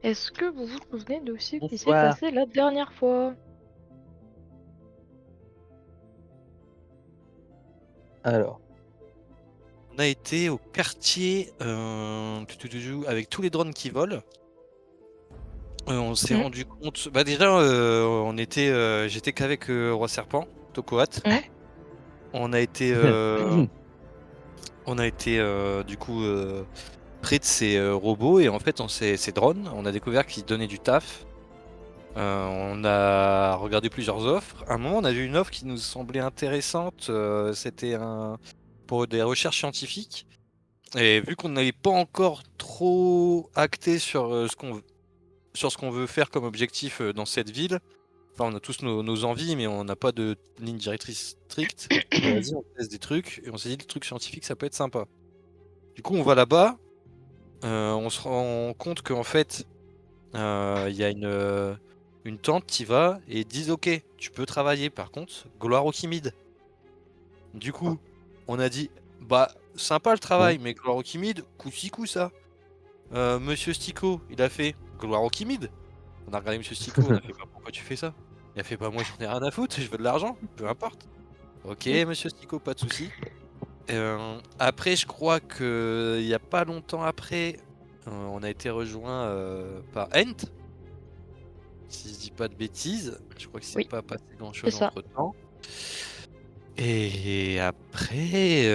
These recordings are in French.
Est-ce que vous vous souvenez de ce qui s'est Bonsoir. passé la dernière fois? Alors, On a été au quartier avec tous les drones qui volent. On s'est Mmh. rendu compte. Bah déjà, j'étais qu'avec Roi Serpent, Tokoat. Mmh. On a été du coup près de ces robots et en fait, ces drones, on a découvert qu'ils donnaient du taf. On a regardé plusieurs offres. À un moment, on a vu une offre qui nous semblait intéressante. C'était pour des recherches scientifiques. Et vu qu'on n'avait pas encore trop acté sur ce qu'on veut faire comme objectif dans cette ville, enfin, on a tous nos envies, mais on n'a pas de ligne directrice stricte. Vas-y, on teste des trucs. Et on s'est dit, le truc scientifique, ça peut être sympa. Du coup, on va là-bas. On se rend compte qu'en fait, il y a une tante qui va et disent, ok, tu peux travailler. Par contre, gloire au Kimid. Du coup, on a dit, bah, sympa le travail, mais gloire au Kimid, coup-ci, coup ça. Monsieur Stico, il a fait gloire au Kimid. On a regardé Monsieur Stico, on a fait bah, pourquoi tu fais ça? Il a fait bah moi j'en ai rien à foutre, je veux de l'argent, peu importe. Ok Monsieur Stico, pas de souci. Après je crois que il y a pas longtemps après, on a été rejoint par Ent, si je dis pas de bêtises. Je crois qu'il s'est Oui, pas passé grand c'est chose ça. entre temps. Et après,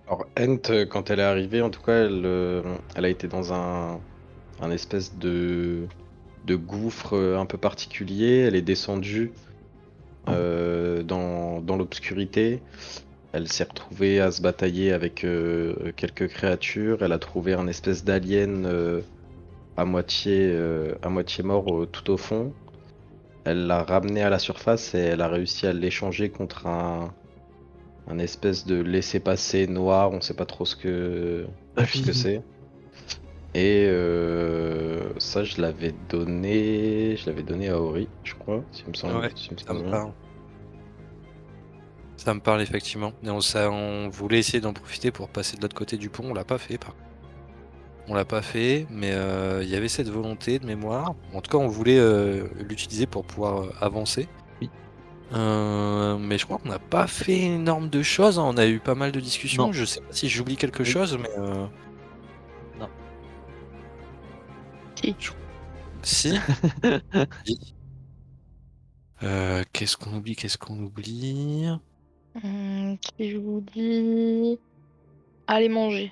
alors Ent, quand elle est arrivée, en tout cas, elle a été dans un espèce de gouffre un peu particulier. Elle est descendue dans l'obscurité. Elle s'est retrouvée à se batailler avec quelques créatures. Elle a trouvé un espèce d'alien à moitié mort tout au fond. Elle l'a ramené à la surface et elle a réussi à l'échanger contre un espèce de laissez-passer noir, on sait pas trop ce que c'est. Et ça, je l'avais donné à Ori, je crois, si me semble, ouais, si me ça me semble bien. parle. Ça me parle effectivement. Et on voulait essayer d'en profiter pour passer de l'autre côté du pont. On l'a pas fait, on l'a pas fait, mais il y avait cette volonté de mémoire. En tout cas, on voulait l'utiliser pour pouvoir avancer. Oui. Mais je crois qu'on n'a pas fait énorme de choses, hein. On a eu pas mal de discussions. Non. Je sais pas si j'oublie quelque Oui. chose, mais Non. Si. si. Si. Qu'est-ce qu'on oublie? Qu'est-ce qu'on oublie? Si je vous dis allez manger.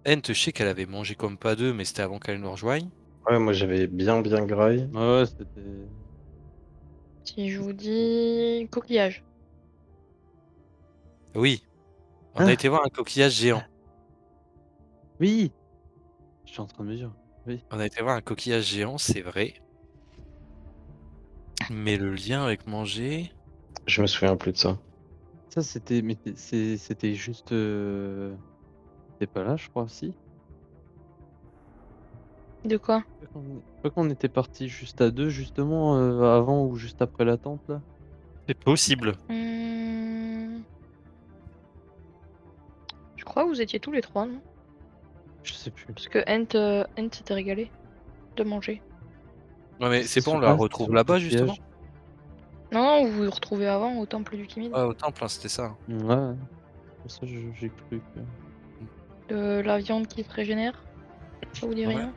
Ent, je sais qu'elle avait mangé comme pas deux, mais c'était avant qu'elle nous rejoigne. Ouais, moi j'avais bien graille. Ouais, c'était. Si je vous dis coquillage. Oui, on a Ah été voir un coquillage géant. oui! Je suis en train de me dire. Oui. On a été voir un coquillage géant, c'est vrai. Mais le lien avec manger. Je me souviens plus de ça. Ça, c'était. Mais c'était juste. T'es pas là, je crois, si? De quoi? Pas qu'on était partis juste à deux, justement, avant ou juste après la tente, là? C'est possible. Mmh, je crois que vous étiez tous les 3, non? Je sais plus. Parce que Ent s'était régalé de manger. Non mais c'est C'était pas, on sur la ah, c'était sur retrouve le là-bas justement? coquillage. Non, vous vous retrouvez avant au temple du Kimid. Ouais, au temple, hein, c'était ça. Ouais, pour ça, j'ai cru que. De la viande qui se régénère. Ça vous dit Ouais. rien?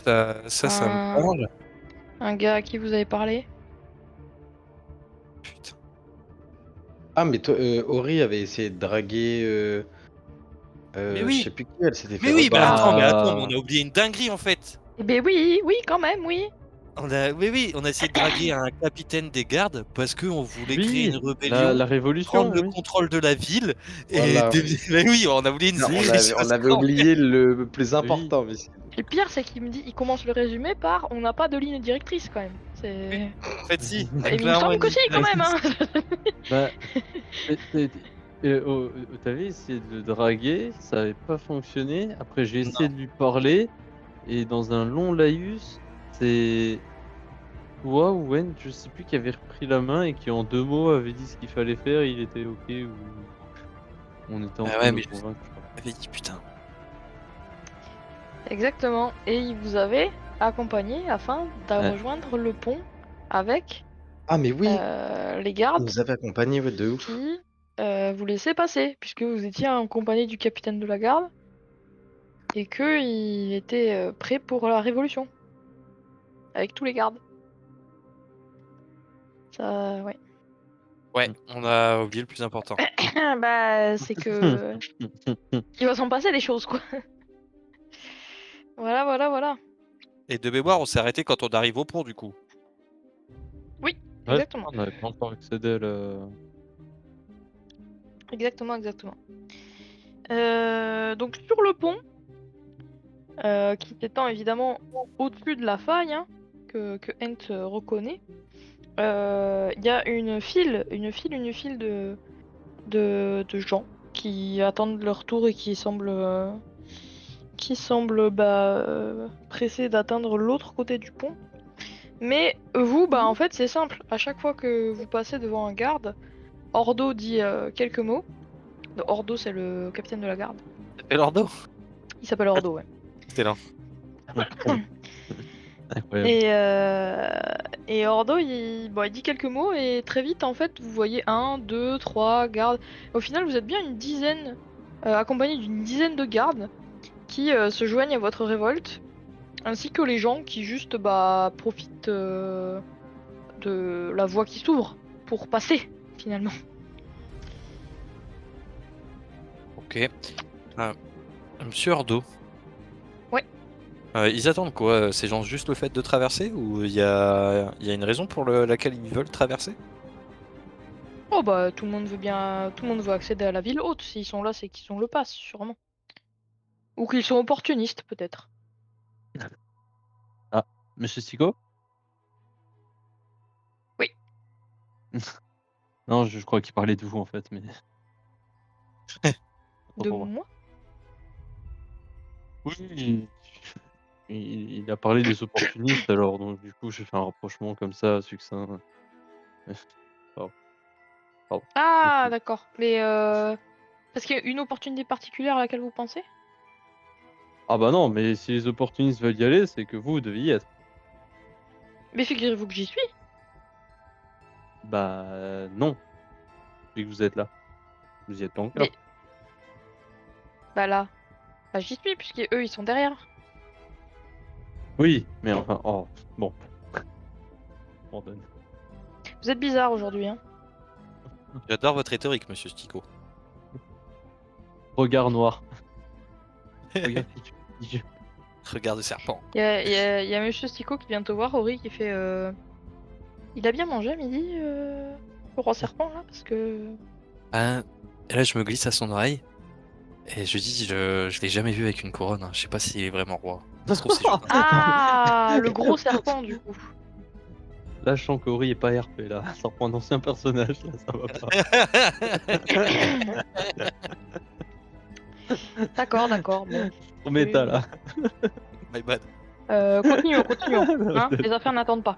Ça me Un parle. un gars à qui vous avez parlé? Putain. Ah, mais toi, Ori avait essayé de draguer, Mais je oui! sais plus qui, elle s'était fait Mais oui, rebattre. mais on a oublié une dinguerie en fait! Eh beh oui, oui quand même, oui! Oui, on a essayé de draguer un capitaine des gardes parce qu'on voulait créer une Oui! La rébellion, révolution, prendre le oui. contrôle de la ville et Voilà. mais oui, on a oublié une Non, sacrée on chose avait quand même. oublié le plus Oui. important, mais Le pire, c'est qu'il me dit il commence le résumé par: «On n'a pas de ligne directrice quand même». Oui, C'est en fait si, il y a et il me clairement semble une que ligne si quand même, directrice. hein! Bah, tu essayé de le draguer, ça avait pas fonctionné. Après, j'ai essayé Non. de lui parler et dans un long laïus, c'est toi ou Wen, je sais plus, qui avait repris la main et qui en 2 mots avait dit ce qu'il fallait faire, il était OK ou On était en Ah train ouais, de mais le convaincre, je crois. j'avais dit putain. Exactement. Et il vous avait accompagné afin de Ouais. rejoindre le pont avec Ah, mais oui! les Il gardes nous avait accompagnés, ouais, de ouf. qui vous laissaient passer, puisque vous étiez en compagnie du capitaine de la garde et qu'il était prêt pour la révolution avec tous les gardes. Ça, ouais. Ouais, Mm. on a oublié le plus important. Bah, c'est que il va s'en passer des choses, quoi. Voilà, voilà, voilà. Et de mémoire, on s'est arrêté quand on arrive au pont du coup. Oui, Ouais, je exactement. crois qu'on n'avait pas encore accédé à la. Exactement, exactement. Donc sur le pont, qui s'étend évidemment au-dessus de la faille, hein, que Ent reconnaît, il y a une file de gens qui attendent leur tour et qui semblent pressés d'atteindre l'autre côté du pont. Mais vous, bah en fait c'est simple. À chaque fois que vous passez devant un garde, Ordo dit quelques mots. Donc, Ordo, c'est le capitaine de la garde. Et l'ordo? Il s'appelle Ordo, ouais. Excellent. Incroyable. Et Ordo, il dit quelques mots et très vite, en fait, vous voyez 1, 2, 3 gardes. Au final, vous êtes bien une dizaine, accompagné d'une dizaine de gardes qui se joignent à votre révolte, ainsi que les gens qui juste profitent de la voie qui s'ouvre pour passer, finalement. Ok. Euh, Monsieur Ordo. Ouais. Ils attendent quoi, ces gens? Juste le fait de traverser ou il y a une raison pour laquelle ils veulent traverser? Oh bah tout le monde veut bien, tout le monde veut accéder à la ville haute. S'ils sont là, c'est qu'ils ont le pass, sûrement. Ou qu'ils sont opportunistes, peut-être. Ah, Monsieur Sico? Oui. Non, je crois qu'il parlait de vous en fait, mais. Autant De pour moi. moi? Oui, il a parlé des opportunistes alors, donc du coup, j'ai fait un rapprochement comme ça, succinct. Pardon, pardon. Ah, Excuse. d'accord. Mais parce qu'il y a une opportunité particulière à laquelle vous pensez? Ah bah non, mais si les opportunistes veulent y aller, c'est que vous deviez y être. Mais figurez-vous que j'y suis. Bah non, vu que vous êtes là. Vous y êtes pas Mais encore. bah là, bah j'y suis puisque eux ils sont derrière. Oui, mais enfin, oh, bon, abandonne. Vous êtes bizarre aujourd'hui, hein. J'adore votre rhétorique, monsieur Stico. Regard noir. Regarde qui tu Regard de serpent. Il y a Monsieur Stico qui vient te voir, Ori, qui fait il a bien mangé à midi, le roi serpent là, parce que. Ah, et là, je me glisse à son oreille et je dis, je l'ai jamais vu avec une couronne, hein. Je sais pas s'il est vraiment roi. Ça se trouve, c'est juste un serpent. Ah, le gros serpent du coup. Là, je sens qu'Ori est pas RP là. Ça reprend un ancien personnage là, ça va pas. D'accord, d'accord. Bon. Trop méta là. My bad. Continuons. Hein, les affaires n'attendent pas.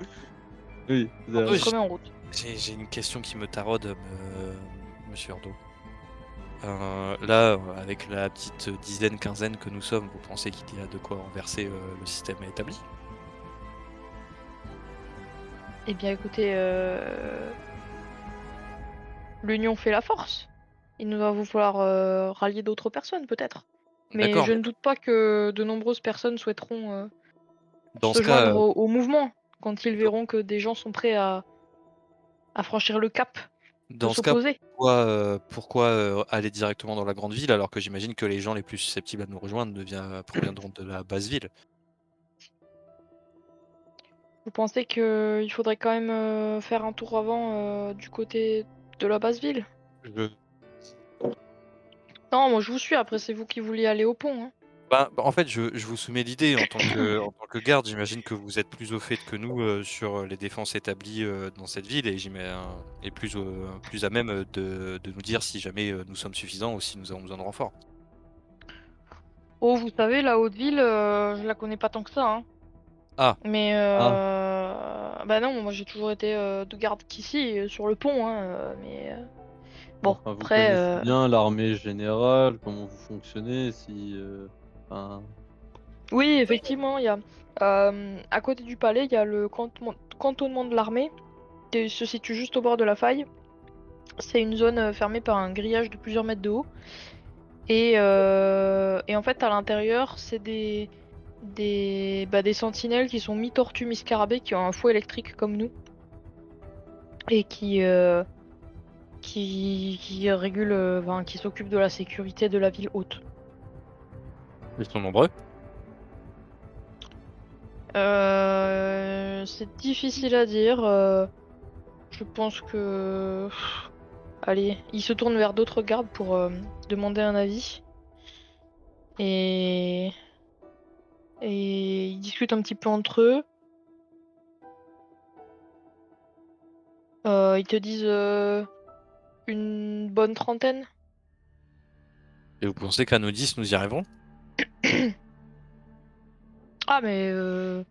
Oui, vous avez Oui, On se raison. remet en route. J'ai une question qui me taraude, monsieur Ordo. Là, avec la petite dizaine, quinzaine que nous sommes, vous pensez qu'il y a de quoi renverser le système établi? Eh bien, écoutez, l'union fait la force. Il nous va vous falloir rallier d'autres personnes, peut-être. Mais D'accord, je mais ne doute pas que de nombreuses personnes souhaiteront dans ce se cas, joindre au mouvement quand ils verront que des gens sont prêts à franchir le cap de dans ce cas, s'opposer. pourquoi aller directement dans la grande ville alors que j'imagine que les gens les plus susceptibles à nous rejoindre proviendront de la basse ville? Vous pensez qu'il faudrait quand même faire un tour avant du côté de la basse ville? Je- Non, moi je vous suis, après c'est vous qui vouliez aller au pont, hein. En fait, je vous soumets l'idée en tant que garde. J'imagine que vous êtes plus au fait que nous sur les défenses établies dans cette ville et plus à même de nous dire si jamais nous sommes suffisants ou si nous avons besoin de renfort. Oh, vous savez, la haute ville, je la connais pas tant que ça, hein. Ah, Mais Ah, bah non, moi j'ai toujours été de garde qu'ici, sur le pont, hein, mais Bon, Enfin, vous après, connaissez bien l'armée générale, comment vous fonctionnez, si... enfin, oui, effectivement, il y a à côté du palais, il y a le cantonnement de l'armée qui se situe juste au bord de la faille. C'est une zone fermée par un grillage de plusieurs mètres de haut. Et en fait, à l'intérieur, c'est des sentinelles qui sont mi-tortues, mi-scarabées, qui ont un fouet électrique comme nous. Et qui régulent, enfin, qui s'occupent de la sécurité de la ville haute. Ils sont nombreux. C'est difficile à dire. Je pense que... Allez, ils se tournent vers d'autres gardes pour demander un avis. Et... Et ils discutent un petit peu entre eux. Ils te disent une bonne trentaine. Et vous pensez qu'à nous 10, nous y arriverons? Ah mais je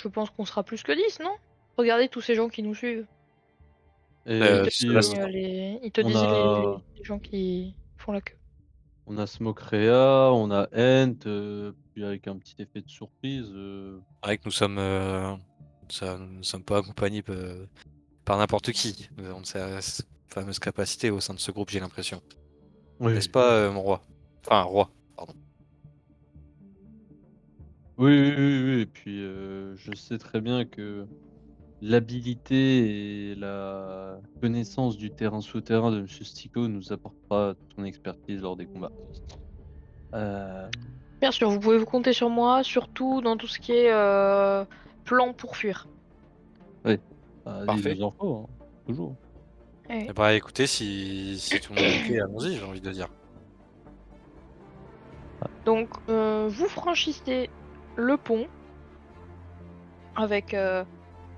pense qu'on sera plus que 10, non? Regardez tous ces gens qui nous suivent. et Ils te, puis, Cela, ils te on disent a... les gens qui font la queue. On a Smokrea, on a Ent, puis avec un petit effet de surprise. c'est vrai que nous sommes pas accompagnés par n'importe qui. Nous avons cette fameuse capacité au sein de ce groupe, j'ai l'impression. N'est-ce Oui. pas, mon roi? Enfin, roi, pardon. Oui, oui, oui, oui. Et puis, je sais très bien que l'habilité et la connaissance du terrain souterrain de Monsieur Stico nous apportera son expertise lors des combats. Euh, Bien sûr, vous pouvez vous compter sur moi, surtout dans tout ce qui est plan pour fuir. oui, il Parfait. nous en faut, hein, toujours. Ouais. Eh bah écoutez, si tout le monde est ok, allons-y, j'ai envie de dire. Donc, vous franchissez le pont avec...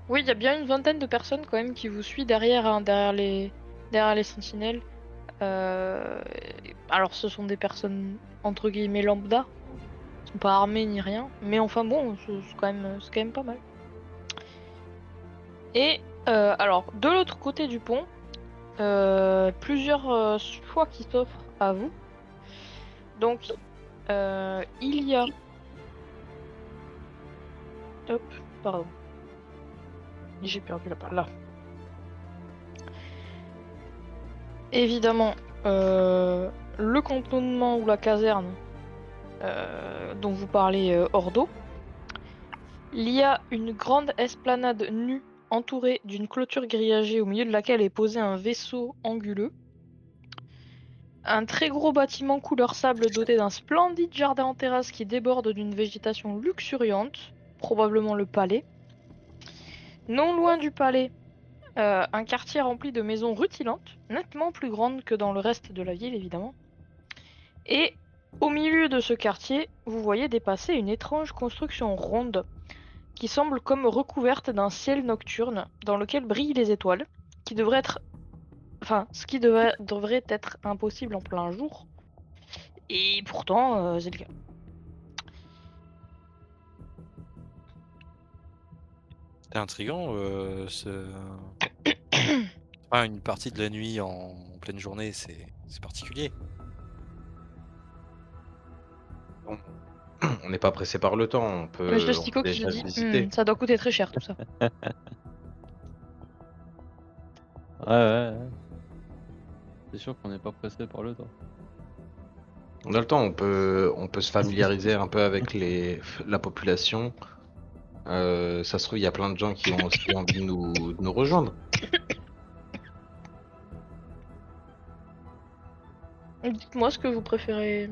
Oui, il y a bien une vingtaine de personnes quand même qui vous suivent derrière, hein, derrière les sentinelles. Euh, Alors, ce sont des personnes entre guillemets lambda. Ils sont pas armés ni rien. Mais enfin bon, c'est quand même pas mal. Et alors, de l'autre côté du pont, plusieurs choix qui s'offrent à vous. Donc, il y a... Hop, pardon. J'ai perdu la parole là. Évidemment, le cantonnement ou la caserne dont vous parlez hors d'eau. Il y a une grande esplanade nue entourée d'une clôture grillagée au milieu de laquelle est posé un vaisseau anguleux. Un très gros bâtiment couleur sable doté d'un splendide jardin en terrasse qui déborde d'une végétation luxuriante, probablement le palais. Non loin du palais, un quartier rempli de maisons rutilantes, nettement plus grandes que dans le reste de la ville évidemment. Et au milieu de ce quartier, vous voyez dépasser une étrange construction ronde qui semble comme recouverte d'un ciel nocturne dans lequel brillent les étoiles, qui devrait être... Enfin, ce qui devrait être impossible en plein jour. Et pourtant, c'est le cas. C'est intriguant, ah, une partie de la nuit en pleine journée, c'est particulier. On n'est pas pressé par le temps, Monsieur on Stico peut qui se déjà dit, visiter. ça doit coûter très cher tout ça. Ouais, ouais, ouais. C'est sûr qu'on n'est pas pressé par le temps. On a le temps, on peut se familiariser un peu avec la population. Ça se trouve, il y a plein de gens qui ont aussi envie de nous rejoindre. Dites-moi ce que vous préférez.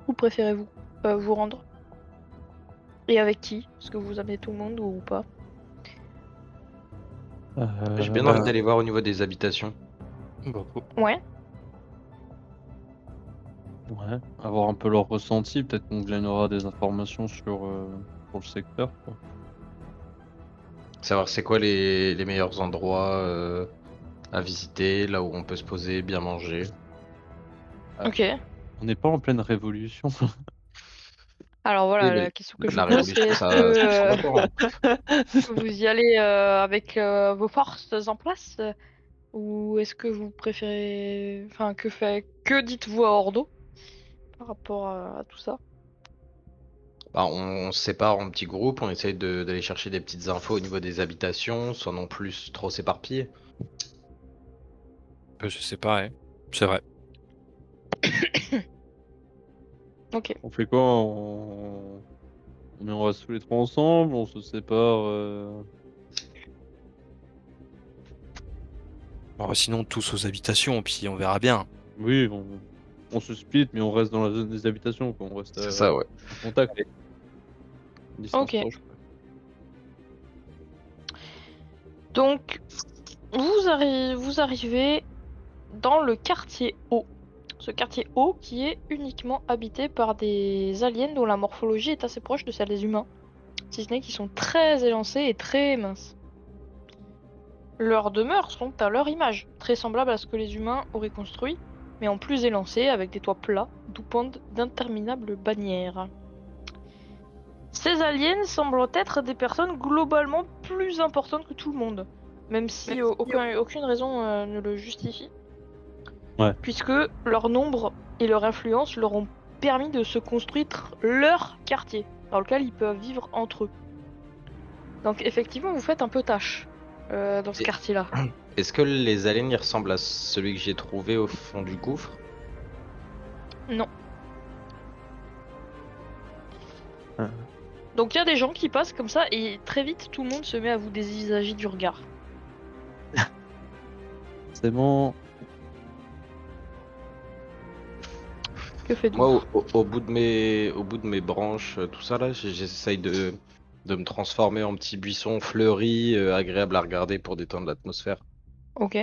Où préférez-vous vous rendre? Et avec qui? Est-ce que vous amenez tout le monde ou pas? J'ai bien envie Bah, d'aller voir au niveau des habitations. beaucoup. Ouais. Ouais, avoir un peu leur ressenti, peut-être qu'on gagnera des informations sur le secteur, quoi. Savoir c'est quoi les meilleurs endroits à visiter, là où on peut se poser, bien manger. Ok. On n'est pas en pleine révolution. Alors Oui, voilà, mais la question que je la vous pose, c'est révolution, est-ce ça prend que d'abord, hein. vous y allez avec vos forces en place Ou est-ce que vous préférez... Enfin, que dites-vous à Ordo par rapport à tout ça? Bah, on se sépare en petits groupes, on essaye d'aller chercher des petites infos au niveau des habitations, sans non plus trop s'éparpiller. Je sais pas, ouais. C'est vrai. Ok. On fait quoi? On reste tous les trois ensemble, on se sépare. Bon, bah, sinon, tous aux habitations, puis on verra bien. Oui, on se split, mais on reste dans la zone des habitations, quoi. On reste C'est ça, ouais. en contact, distance Ok. proche, quoi. Donc, vous arrivez dans le quartier haut. Ce quartier haut qui est uniquement habité par des aliens dont la morphologie est assez proche de celle des humains, si ce n'est qu'ils sont très élancés et très minces. Leurs demeures sont à leur image, très semblables à ce que les humains auraient construit, mais en plus élancés avec des toits plats d'où pendent d'interminables bannières. Ces aliens semblent être des personnes globalement plus importantes que tout le monde, même si aucune raison ne le justifie. Ouais. Puisque leur nombre et leur influence leur ont permis de se construire leur quartier, dans lequel ils peuvent vivre entre eux. Donc effectivement, vous faites un peu tâche dans ce Et- quartier-là. Est-ce que les aliens ils ressemblent à celui que j'ai trouvé au fond du gouffre? Non. Ah. Donc il y a des gens qui passent comme ça et très vite tout le monde se met à vous dévisager du regard. C'est bon. Que faites-vous? Moi, au bout de mes branches, tout ça là, j'essaye de me transformer en petit buisson fleuri, agréable à regarder pour détendre l'atmosphère. Ok.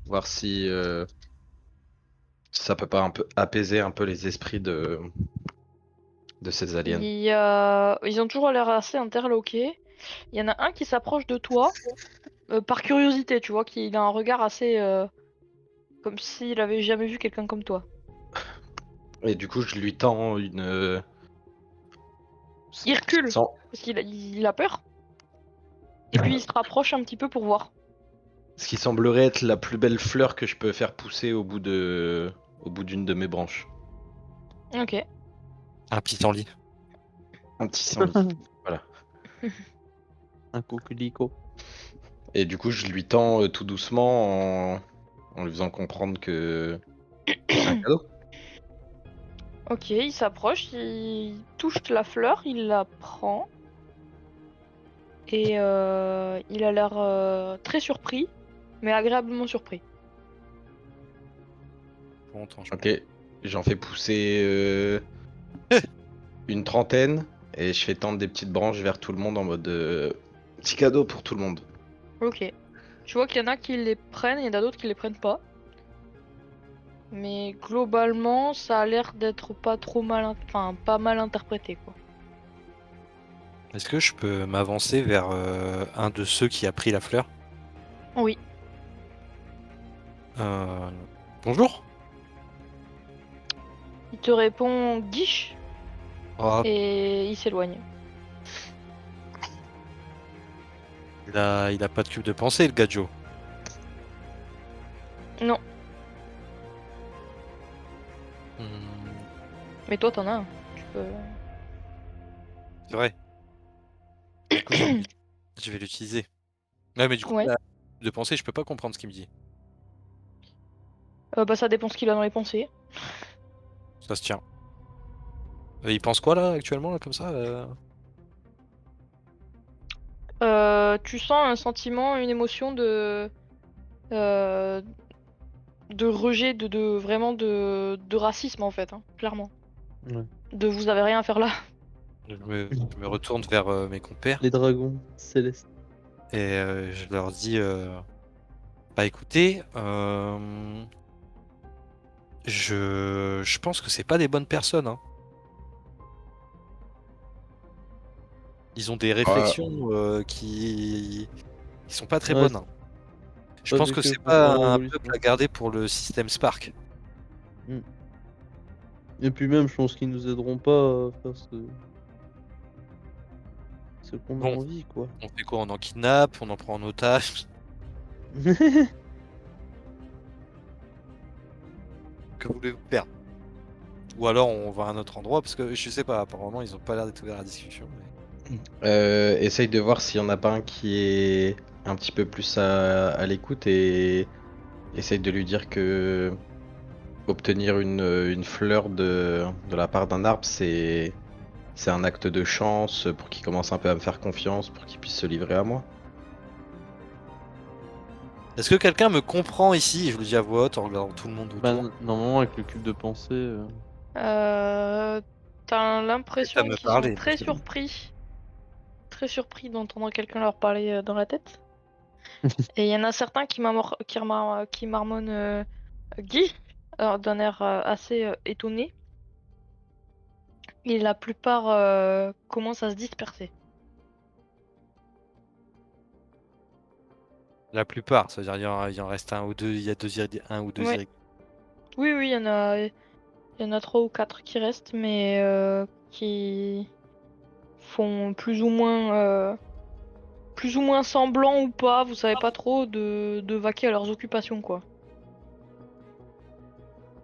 Voir si ça peut pas un peu apaiser un peu les esprits de ces aliens. Ils ont toujours l'air assez interloqués. Il y en a un qui s'approche de toi par curiosité, tu vois, qu'il a un regard assez comme s'il avait jamais vu quelqu'un comme toi. Et du coup, je lui tends une. Il recule Sans- parce qu'il a peur. Et puis il se rapproche un petit peu pour voir. Ce qui semblerait être la plus belle fleur que je peux faire pousser au bout d'une de mes branches. Ok. Un pissenlit. Un petit pissenlit. Voilà. Un coquelicot. Et du coup, je lui tends tout doucement en lui faisant comprendre que c'est un cadeau. Ok, il s'approche, il touche la fleur, il la prend. Et il a l'air très surpris, mais agréablement surpris. Bon, attends, Ok. J'en fais pousser une trentaine et je fais tendre des petites branches vers tout le monde en mode petit cadeau pour tout le monde. Ok. Tu vois qu'il y en a qui les prennent et il y en a d'autres qui les prennent pas. Mais globalement, ça a l'air d'être pas trop mal, enfin pas mal interprété quoi. Est-ce que je peux m'avancer vers un de ceux qui a pris la fleur? Oui. Euh, Bonjour. Il te répond guiche Oh, et il s'éloigne. il a pas de cube de pensée, le gadjo. Non, Hmm, mais toi t'en as un. Tu peux. c'est vrai. Du coup, je vais l'utiliser. Ouais, mais du coup, Ouais. la cube de pensée, je peux pas comprendre ce qu'il me dit. Bah ça dépend ce qu'il a dans les pensées. Ça se tient. Il pense quoi là actuellement là comme ça Tu sens un sentiment, une émotion euh, de rejet, vraiment de racisme en fait, hein, clairement. Ouais. De vous avez rien à faire là. Je me retourne vers mes compères Les dragons célestes. et je leur dis bah écoutez, je pense que c'est pas des bonnes personnes, hein. Ils ont des Ouais. réflexions qui sont pas très Ouais, bonnes, c'est hein. Je pas pense des que queues c'est pour la pas un peuple révolution. à garder pour le système Spark. Et puis même, je pense qu'ils nous aideront pas à faire ce qu'on a Bon, envie, quoi. on fait quoi? On en kidnappe, on en prend en otage. Que voulez-vous faire? Ou alors on va à un autre endroit, parce que je sais pas, apparemment ils ont pas l'air d'être ouverts à la discussion. Essaye de voir s'il y en a pas un qui est un petit peu plus à l'écoute et essaye de lui dire que obtenir une fleur de la part d'un arbre, c'est un acte de chance pour qu'il commence un peu à me faire confiance, pour qu'il puisse se livrer à moi. Est-ce que quelqu'un me comprend ici? Je le dis à voix haute en regardant tout le monde Bah, autour. normalement, avec le cube de pensée. T'as Ça l'impression me qu'ils sont parler, très parce que bon. surpris d'entendre quelqu'un leur parler dans la tête. Et il y en a certains qui marmonnent Guy, d'un air assez étonné. Et la plupart commencent à se disperser. La plupart, c'est-à-dire il en reste un ou deux, il y a un ou deux Ouais. Oui, oui, il y en a 3 ou 4 qui restent, mais qui font plus ou moins semblant ou pas, vous savez pas trop, de vaquer à leurs occupations, quoi.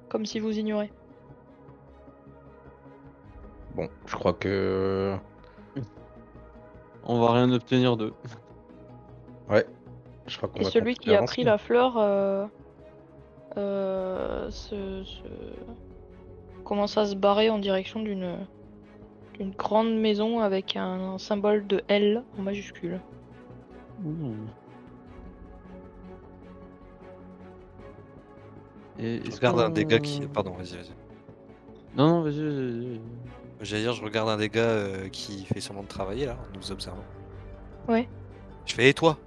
Comme si vous ignorez. Bon, je crois que... On va rien obtenir d'eux. Ouais, je crois qu'on Et va celui continuer qui à a avancer. pris la fleur commence à se barrer en direction d'une grande maison avec un symbole de L en majuscule. Ouh. Et Je est-ce regarde un des gars qui. qu'on... Pardon, vas-y. Non, non, vas-y. J'allais dire, je regarde un des gars qui fait semblant de travailler là, en nous observant. Ouais. Je fais, et toi?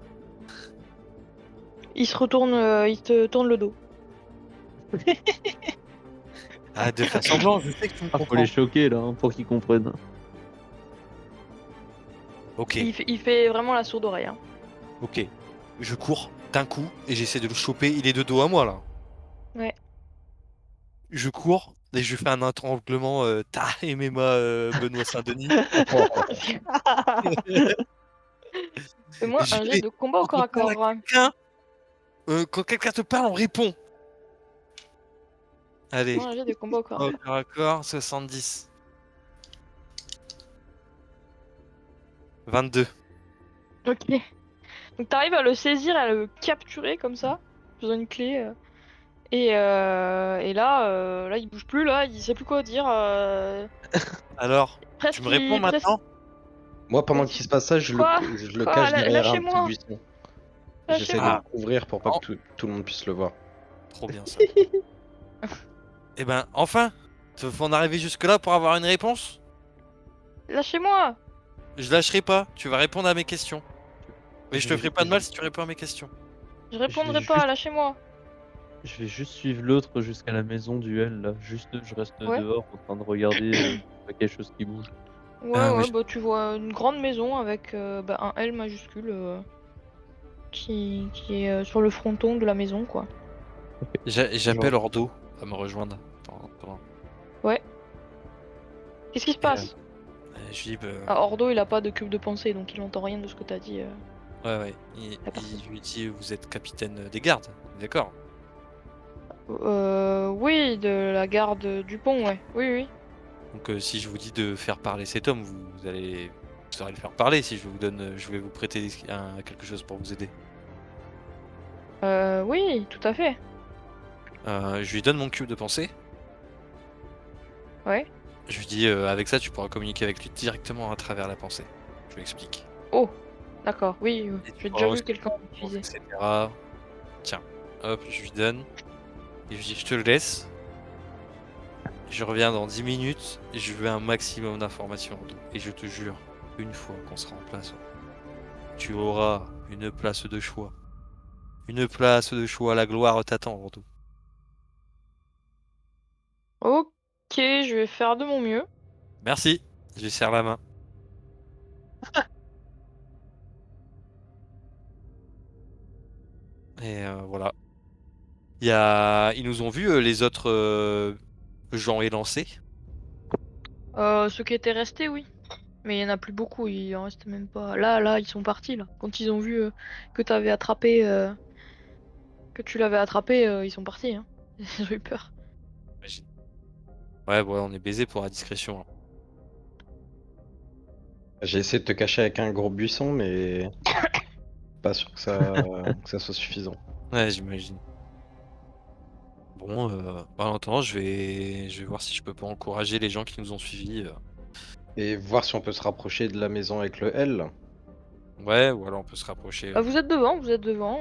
Il se retourne, il te tourne le dos. Arrête de faire semblant, je sais que tu me Ah, faut les comprends. choquer là, hein, pour qu'ils comprennent. Ok, Il fait vraiment la sourde oreille. Hein. ok. Je cours d'un coup et j'essaie de le choper. Il est de dos à moi là. Ouais. Je cours et je fais un étranglement. T'as aimé ma Benoît Saint-Denis. Et Fais-moi j'ai un jet fait, de combat au quand corps on à parle à corps. quelqu'un, quand quelqu'un te parle, on répond. Allez, Fais-moi un jet de combat au corps à au corps. corps à corps, 70. 22. Ok. Donc t'arrives à le saisir, à le capturer comme ça, faisant une clé. Et là, il bouge plus, là, il sait plus quoi dire. Alors, tu me Presque, réponds presque. maintenant? Moi, pendant Vas-y. qu'il se passe ça, Quoi? je le Quoi? cache derrière un petit Lâchez-moi! buisson. J'essaie de le Lâchez-moi! Ah, couvrir pour pas que non. tout le monde puisse le voir. Trop bien ça. Eh ben, enfin, faut en arriver jusque-là pour avoir une réponse? Lâchez-moi! Je lâcherai pas, tu vas répondre à mes questions. Mais je Je te vais, ferai pas de mal si tu réponds à mes questions. Je je vais répondrai pas, juste, lâchez-moi! je vais juste suivre l'autre jusqu'à la maison du L là. Juste, je reste Ouais? dehors en train de regarder pas quelque chose qui bouge. Ouais, Mais ouais, bah tu vois une grande maison avec un L majuscule qui est sur le fronton de la maison, quoi. j'appelle Ordo à me rejoindre. Attends. Ouais. Qu'est-ce qui se Et, passe? je lui dis, Ah, Ordo, il a pas de cube de pensée, donc il entend rien de ce que t'as dit. ouais. La personne. Il lui dit, vous êtes capitaine des gardes, d'accord? Oui, de la garde du pont, ouais. Oui, oui. Donc si je vous dis de faire parler cet homme, vous saurez le faire parler. Si je vous donne, je vais vous prêter quelque chose pour vous aider. Oui, tout à fait. Je lui donne mon cube de pensée. Ouais. Je lui dis, avec ça, tu pourras communiquer avec lui directement à travers la pensée. Je lui explique. Oh, d'accord, oui, Et tu j'ai pourras déjà vu aussi quelqu'un répondre, l'utiliser. etc. Tiens, hop, je lui donne. Et je lui dis, je te le laisse. Je reviens dans 10 minutes et je veux un maximum d'informations. Et je te jure, une fois qu'on sera en place, tu auras une place de choix. Une place de choix, la gloire t'attend, Ordo. Ok, je vais faire de mon mieux. Merci, je lui serre la main. Et voilà. Ils nous ont vus, les autres gens élancés. Ceux qui étaient restés, oui. Mais il y en a plus beaucoup, il en reste même pas. Là, ils sont partis, là. Quand ils ont vu que t'avais attrapé Que tu l'avais attrapé, ils sont partis. Hein. Ils ont eu peur. J'imagine. Ouais, on est baisé pour la discrétion. Hein. J'ai essayé de te cacher avec un gros buisson, mais pas sûr que ça soit suffisant. Ouais, j'imagine. Bon, en attendant, je vais voir si je peux pas encourager les gens qui nous ont suivis. Et voir si on peut se rapprocher de la maison avec le L. Ouais, ou alors on peut se rapprocher. Vous êtes devant, vous êtes devant.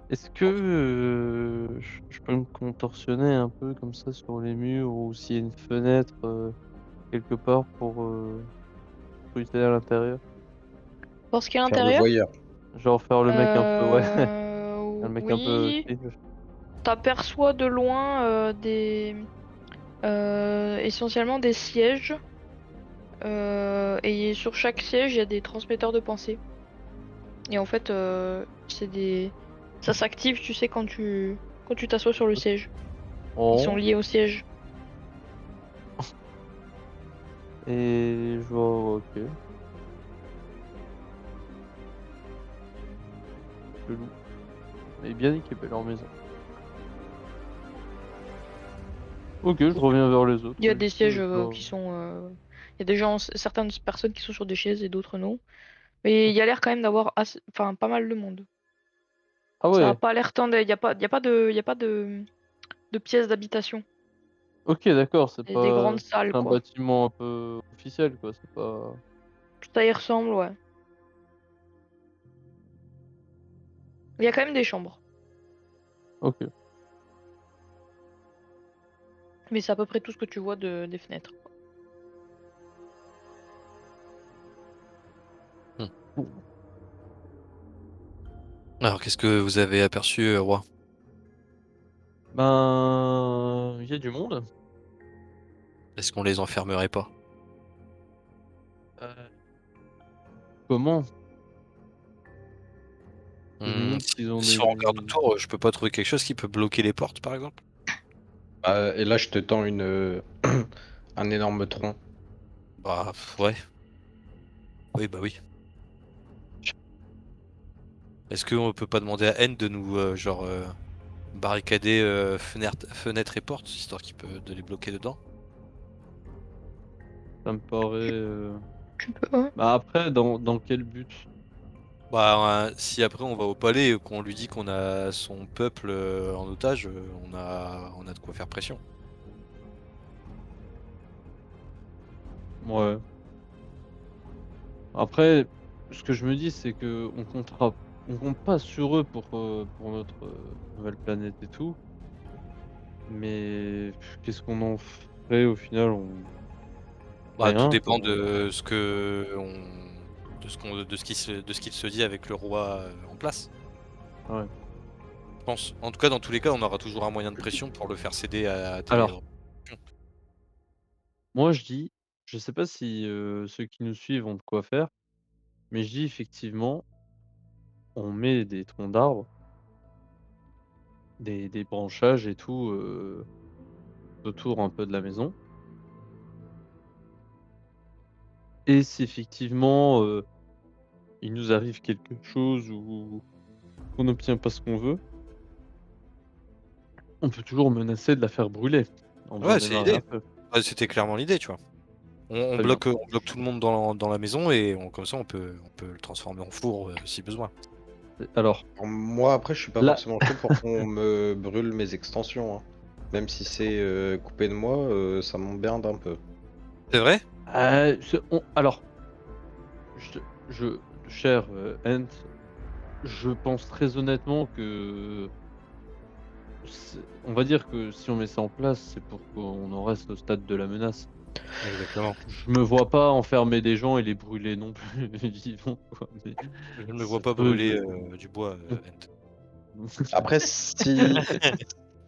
Est-ce que je peux me contorsionner un peu comme ça sur les murs ou s'il y a une fenêtre quelque part pour scruter à l'intérieur? Parce qu'à Faire le l'intérieur, voyeur. Genre faire le mec un peu, ouais, le mec un peu. oui, t'aperçois de loin essentiellement des sièges. Et sur chaque siège, il y a des transmetteurs de pensée. Et en fait, ça s'active, tu sais, quand tu t'assois sur le siège. Ils sont Oh, liés au siège. et je vois, ok. Chelou. Mais bien équipé leur maison. Ok, je reviens vers les autres. Il y a Du des coup, sièges je leur- qui sont. Il y a des gens, certaines personnes qui sont sur des chaises et d'autres non. Mais il y a l'air quand même d'avoir enfin, pas mal de monde. Ah Ça a ouais, pas l'air tant. Il y a pas de pièces d'habitation. ok, d'accord, c'est C'est des pas grandes salles, un quoi. bâtiment un peu officiel, quoi. C'est pas. Ça y ressemble, ouais. Il y a quand même des chambres. Ok. Mais c'est à peu près tout ce que tu vois des fenêtres. Hmm. Alors, qu'est-ce que vous avez aperçu, Roi? Ben, il y a du monde. Est-ce qu'on les enfermerait pas? Euh, Comment? Je me demande Si, s'ils ont si on regarde des. autour, je peux pas trouver quelque chose qui peut bloquer les portes, par exemple? Et là, je te tends un énorme tronc. Bah, ouais. Oui, bah oui. Est-ce qu'on peut pas demander à N de nous, barricader fenêtres et portes, histoire qu'il peut de les bloquer dedans? Ça me paraît. Tu peux, ouais. Bah après, dans quel but? Bah, si après on va au palais et qu'on lui dit qu'on a son peuple en otage, on a de quoi faire pression. Ouais. Après, ce que je me dis, c'est que on compte pas sur eux pour notre nouvelle planète et tout. Mais qu'est-ce qu'on en ferait au final? Bah, tout Rien, dépend quoi. de ce que de ce qu'il se dit avec le roi en place. Ouais. Je pense. En tout cas, dans tous les cas, on aura toujours un moyen de pression pour le faire céder à Alors, Télédro. moi je dis, je sais pas si ceux qui nous suivent ont de quoi faire, mais je dis effectivement, on met des troncs d'arbres, des branchages et tout autour un peu de la maison. Et si effectivement il nous arrive quelque chose ou qu'on n'obtient pas ce qu'on veut, on peut toujours menacer de la faire brûler en faisant Ouais, c'est démarrer l'idée. un feu. Ouais, c'était clairement l'idée, tu vois. Très bien. On bloque tout le monde dans la maison et comme ça on peut le transformer en four si besoin. Alors Alors, moi, après, je suis pas là, forcément chaud pour qu'on me brûle mes extensions. Hein. Même si c'est coupé de moi, ça m'emmerde un peu. C'est vrai? alors, je, cher Ent, je pense très honnêtement que on va dire que si on met ça en place, c'est pour qu'on en reste au stade de la menace. Exactement. Je me vois pas enfermer des gens et les brûler non plus vivants, quoi, mais Je ne me vois ça pas peut brûler du bois, Ent. Après,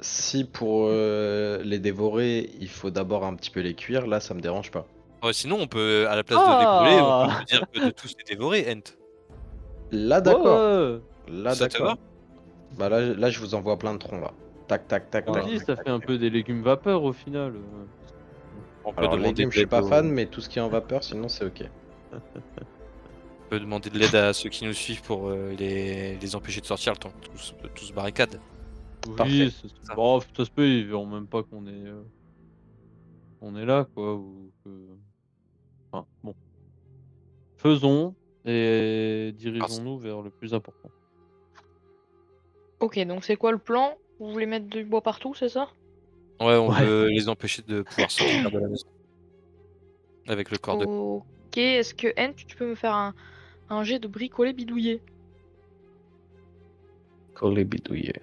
si pour les dévorer, il faut d'abord un petit peu les cuire, là, ça me dérange pas. Ouais, sinon, on peut, à la place de les brûler, on peut Ah! se dire que de tous les dévorer, Ent. Là, Ouais, d'accord. ouais, Là, Ça te va? d'accord. Bah là, je vous envoie plein de troncs, là. Tac, tac, tac, je te Voilà. tac, dis, tac, ça tac, fait un tac. peu des légumes vapeur au final. On peut Alors, demander légumes, de je suis l'aide pas fan, au... mais tout ce qui est en vapeur, sinon, c'est ok. peut demander de l'aide à ceux qui nous suivent pour les empêcher de sortir le temps que tous barricade. Parfait. Oui, Ça. bon, ça se peut, ils verront même pas qu'on est là, quoi, ou que enfin, bon. Faisons et Alors, dirigeons-nous vers le plus important. Ok, donc c'est quoi le plan? Vous voulez mettre du bois partout, c'est ça? ouais, on Ouais. veut les empêcher de pouvoir sortir de la maison avec le corps de. Ok, est-ce que N, tu peux me faire un jet de bricoler bidouiller? Coller bidouiller.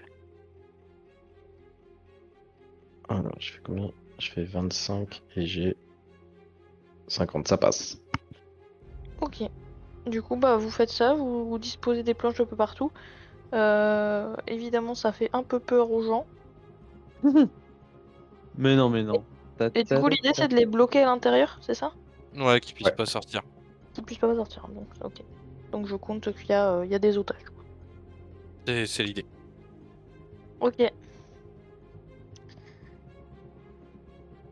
Alors, je fais combien? Je fais 25 et j'ai 50. Ça passe. Ok. Du coup, bah vous faites ça, vous disposez des planches un peu partout. Évidemment, ça fait un peu peur aux gens. Mais non, mais non. Ta Et du ta coup, ta l'idée, ta. c'est de les bloquer à l'intérieur, c'est ça? Ouais, qu'ils puissent Ouais. pas sortir. Qu'ils puissent pas sortir. Donc, ok. Donc, je compte qu'il y a des otages. C'est l'idée. Ok.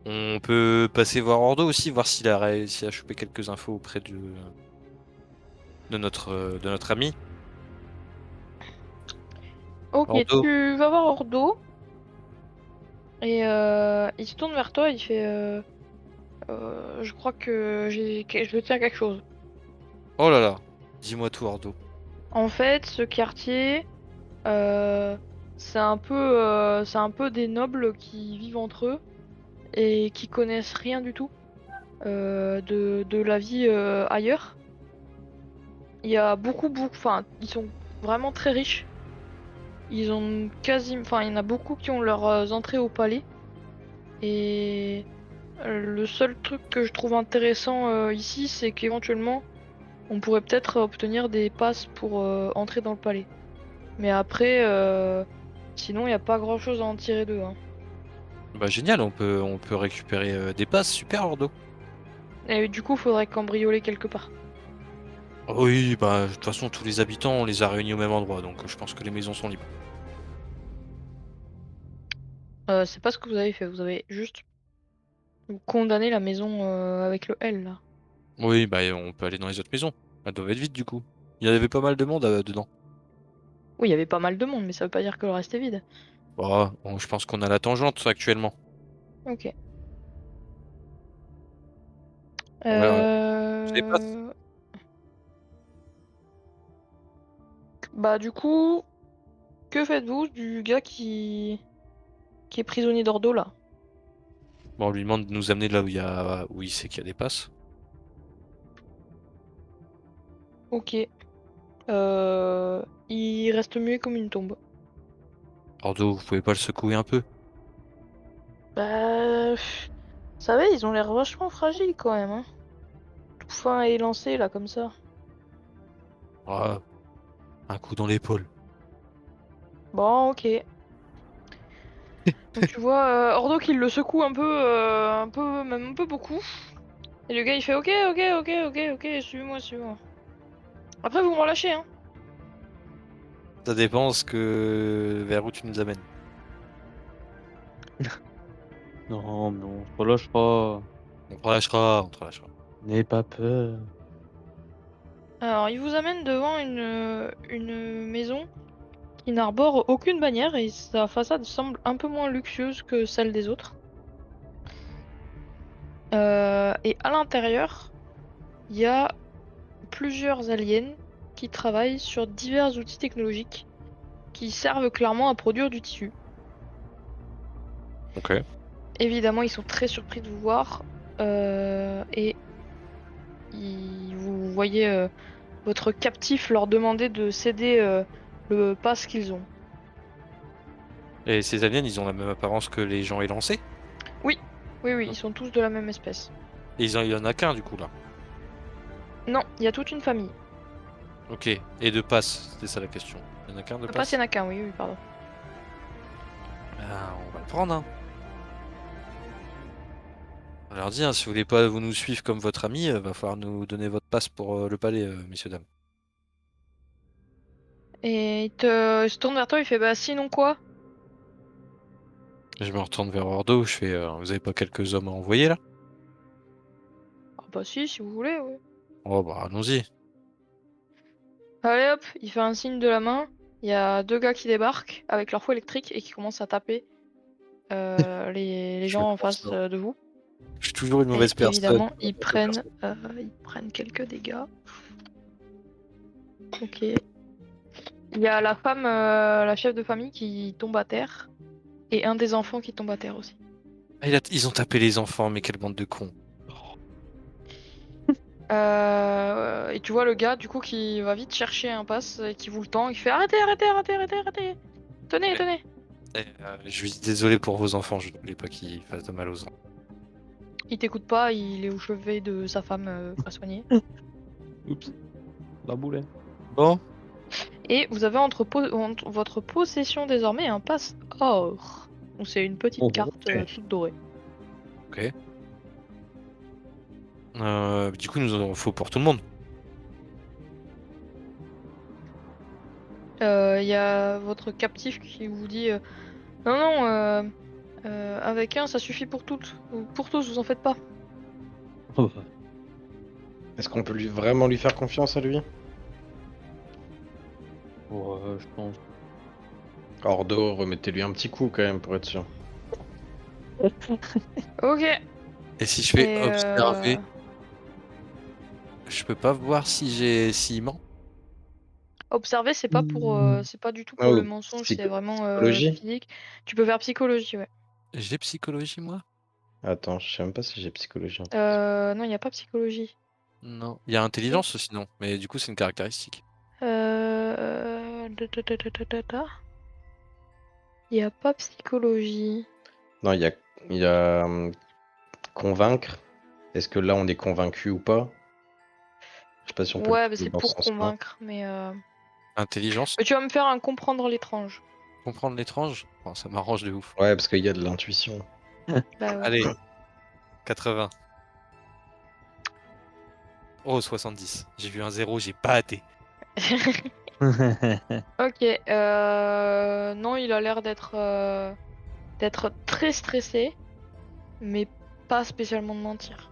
On peut passer voir Ordo aussi, voir s'il a réussi à choper quelques infos auprès de notre ami. Ok, Ordo. tu vas voir Ordo. Et il se tourne vers toi, il fait je crois que je tiens quelque chose. Oh là là. Dis-moi tout, Ordo. En fait, ce quartier, euh, c'est un peu des nobles qui vivent entre eux et qui connaissent rien du tout de la vie ailleurs. Il y a enfin, ils sont vraiment très riches. Ils ont enfin, il y en a beaucoup qui ont leurs entrées au palais. Et le seul truc que je trouve intéressant ici, c'est qu'éventuellement, on pourrait peut-être obtenir des passes pour entrer dans le palais. Mais après, sinon, il n'y a pas grand-chose à en tirer d'eux, hein. Bah génial, on peut récupérer des passes. Super, Ordo. Et du coup, faudrait cambrioler quelque part. Oui, bah de toute façon, tous les habitants, on les a réunis au même endroit, donc je pense que les maisons sont libres. C'est pas ce que vous avez fait, vous avez juste condamné la maison avec le L, là. Oui, bah on peut aller dans les autres maisons. Elles doivent être vides du coup. Il y avait pas mal de monde dedans. Oui, il y avait pas mal de monde, mais ça veut pas dire que le reste est vide. Bah, bon, je pense qu'on a la tangente actuellement. Ok. Ouais, ouais. J'ai des passes. Euh... Bah du coup, que faites-vous du gars qui est prisonnier d'Ordo, là? Bon, on lui demande de nous amener là où il sait qu'il y a des passes. Ok. Il reste muet comme une tombe. Ordo, vous pouvez pas le secouer un peu? Bah... Vous savez, ils ont l'air vachement fragiles quand même, hein. Tout fin et élancé, là, comme ça. Ah, un coup dans l'épaule. Bon, ok. Donc tu vois Ordo qui le secoue un peu, même un peu beaucoup. Et le gars il fait ok, ok, ok, ok, ok, suivez-moi, suivez-moi. Après vous me relâchez, hein. Ça dépend vers où tu nous amènes. Non, mais on se relâchera. On te relâchera, on te relâchera. N'aie pas peur. Alors il vous amène devant une maison qui n'arbore aucune bannière et sa façade semble un peu moins luxueuse que celle des autres. Et à l'intérieur, il y a plusieurs aliens qui travaillent sur divers outils technologiques qui servent clairement à produire du tissu. Ok. Évidemment, ils sont très surpris de vous voir et vous voyez votre captif leur demander de céder le pass qu'ils ont. Et ces aliens, ils ont la même apparence que les gens élancés? Oui, oui, oui, ils sont tous de la même espèce. Et il y en a qu'un du coup là. Non, il y a toute une famille. Ok. Et de passes, c'était ça la question. Il y en a qu'un de Le pass, il y passes? en a qu'un, oui, oui, pardon. Ah, on va le prendre, hein. On leur dit, hein, si vous voulez pas vous nous suivre comme votre ami, va falloir nous donner votre passe pour le palais, messieurs, dames. Et il se tourne vers toi, il fait bah sinon quoi? Je me retourne vers Ordo, je fais, vous avez pas quelques hommes à envoyer là? Ah bah si vous voulez, oui. Oh bah allons-y. Allez hop, il fait un signe de la main. Il y a 2 gars qui débarquent avec leur fouet électrique et qui commencent à taper les Je me gens en pense, face non. de vous. Je suis toujours une Et mauvaise personne. évidemment, ils prennent quelques dégâts. Ok. Il y a la femme, la chef de famille qui tombe à terre. Et un des enfants qui tombe à terre aussi. Ah, ils ont tapé les enfants, mais quelle bande de cons. Et tu vois le gars du coup qui va vite chercher un pass et qui vous le tend. Il fait arrêtez, arrêtez, arrêtez, arrêtez, arrêtez. Tenez, Ouais. tenez. Je lui dis désolé pour vos enfants, je ne voulais pas qu'ils fassent de mal aux enfants. Il t'écoute pas, il est au chevet de sa femme à soigner. Oups. La boulette. Bon, Et vous avez entre votre possession désormais un pass or. Donc c'est une petite Oh, carte toute dorée. ok. Du coup, il nous en faut pour tout le monde. Il y a votre captif qui vous dit non, non, avec un ça suffit pour toutes. Pour tous, vous en faites pas. Oh, bah. Est-ce qu'on peut vraiment lui faire confiance à lui? Ouais, je pense. Ordo, remettez-lui un petit coup quand même pour être sûr. Ok. Et si je fais Et, observer, je peux pas voir s'il ment. observer, c'est pas pour, c'est pas du tout pour le Oh, mensonge, c'est vraiment psychologie? physique. Tu peux faire psychologie, ouais. J'ai psychologie, moi? Attends, je sais même pas si j'ai psychologie. Non, il n'y a pas psychologie. Non. Il y a intelligence sinon, mais du coup, c'est une caractéristique. Il n'y a pas psychologie. Non, il y a convaincre. Est-ce que là on est convaincu ou pas? Je sais pas si on peut le Ouais, mais trouver c'est dans ce pour sens-là. convaincre, mais Intelligence, tu vas me faire un comprendre l'étrange. comprendre l'étrange. Bon, ça m'arrange de ouf. Ouais, parce qu'il y a de l'intuition. Bah ouais. Allez, 80. Oh, 70. J'ai vu un 0, j'ai pas hâté. Ok, non, il a l'air d'être très stressé, mais pas spécialement de mentir.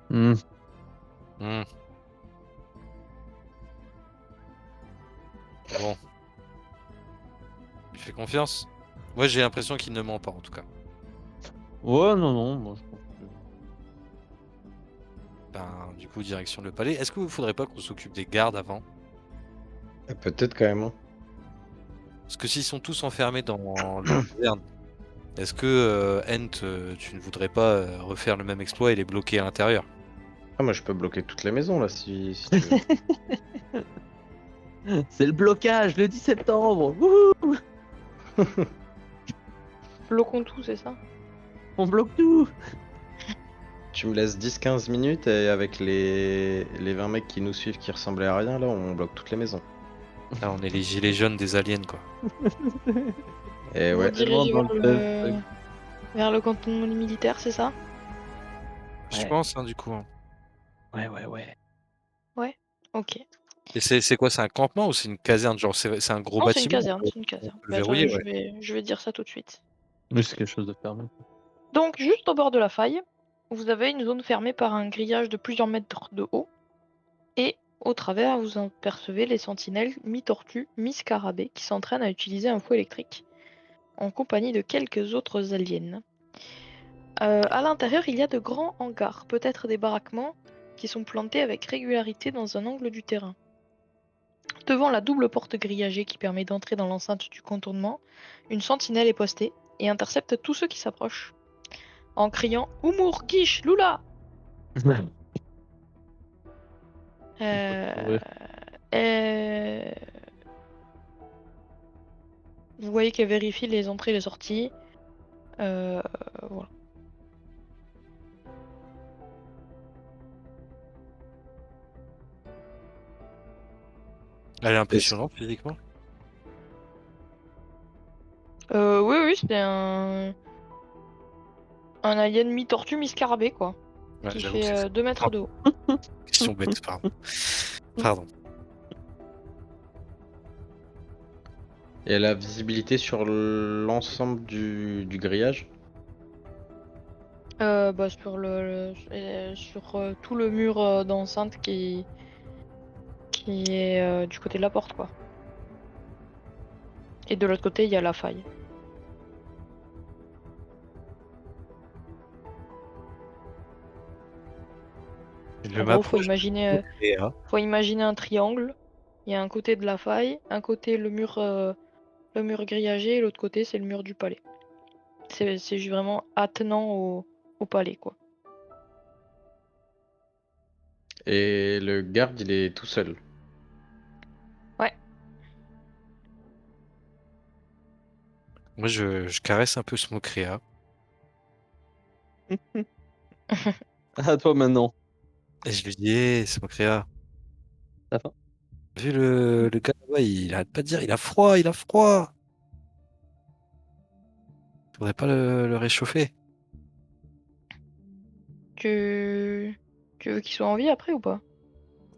Hmm. Hmm. Bon. Tu fais confiance? Moi, j'ai l'impression qu'il ne ment pas, en tout cas. Ouais, non, non, moi je pense que. Ben, du coup, direction le palais. Est-ce qu'il ne faudrait pas qu'on s'occupe des gardes avant? Peut-être quand même. Hein. Parce que s'ils sont tous enfermés dans la caverne, est-ce que, Ent, tu ne voudrais pas refaire le même exploit et les bloquer à l'intérieur? Ah, moi je peux bloquer toutes les maisons là si tu veux. C'est le blocage, le 10 septembre. Wouhou, Bloquons tout, c'est ça? on bloque tout. Tu me laisses 10-15 minutes et avec les 20 mecs qui nous suivent qui ressemblaient à rien là, on bloque toutes les maisons. Là, on est les gilets jaunes des aliens, quoi. Et Vous ouais, dirigez Tellement dans le vers le canton militaire, c'est ça? Je Ouais. pense, hein, du coup. Hein. Ouais, ouais, ouais. Ouais. Ok. Et c'est quoi? C'est un campement ou c'est une caserne? Genre, c'est un gros Non, c'est une bâtiment? caserne, c'est une On caserne. peut le Bah, verrouiller, je ouais. je vais dire ça tout de suite. Mais c'est quelque chose de fermé. Donc, juste au bord de la faille, vous avez une zone fermée par un grillage de plusieurs mètres de haut. Et au travers, vous apercevez les sentinelles mi-tortues, mi-scarabées qui s'entraînent à utiliser un fouet électrique, en compagnie de quelques autres aliens. À l'intérieur, il y a de grands hangars, peut-être des baraquements, qui sont plantés avec régularité dans un angle du terrain. Devant la double porte grillagée qui permet d'entrer dans l'enceinte du contournement, une sentinelle est postée et intercepte tous ceux qui s'approchent, en criant Oumour, Guiche, Lula Ouais. Euh, Vous voyez qu'elle vérifie les entrées et les sorties. Voilà. Elle est impressionnante physiquement. Oui, oui, c'est un alien mi-tortue, mi-scarabée, quoi. Ouais, Qui j'avoue que fait c'est 2 mètres de haut. question bête, pardon. Pardon. et la visibilité sur l'ensemble du grillage. Bah, sur tout le mur d'enceinte qui est du côté de la porte, quoi. Et de l'autre côté, il y a la faille. Je En gros, m'approche de Créa. faut imaginer un triangle. Il y a un côté de la faille, un côté le mur grillagé, et l'autre côté, c'est le mur du palais. C'est vraiment attenant au palais, quoi. Et le garde, il est tout seul. Ouais. Moi, je caresse un peu Smokrea. À toi maintenant. Et je lui dis, hé, Smokrea, T'as faim? vu le gars là-bas, il arrête pas de dire, il a froid, il a froid. Faudrait pas le réchauffer. Tu veux qu'il soit en vie après ou pas?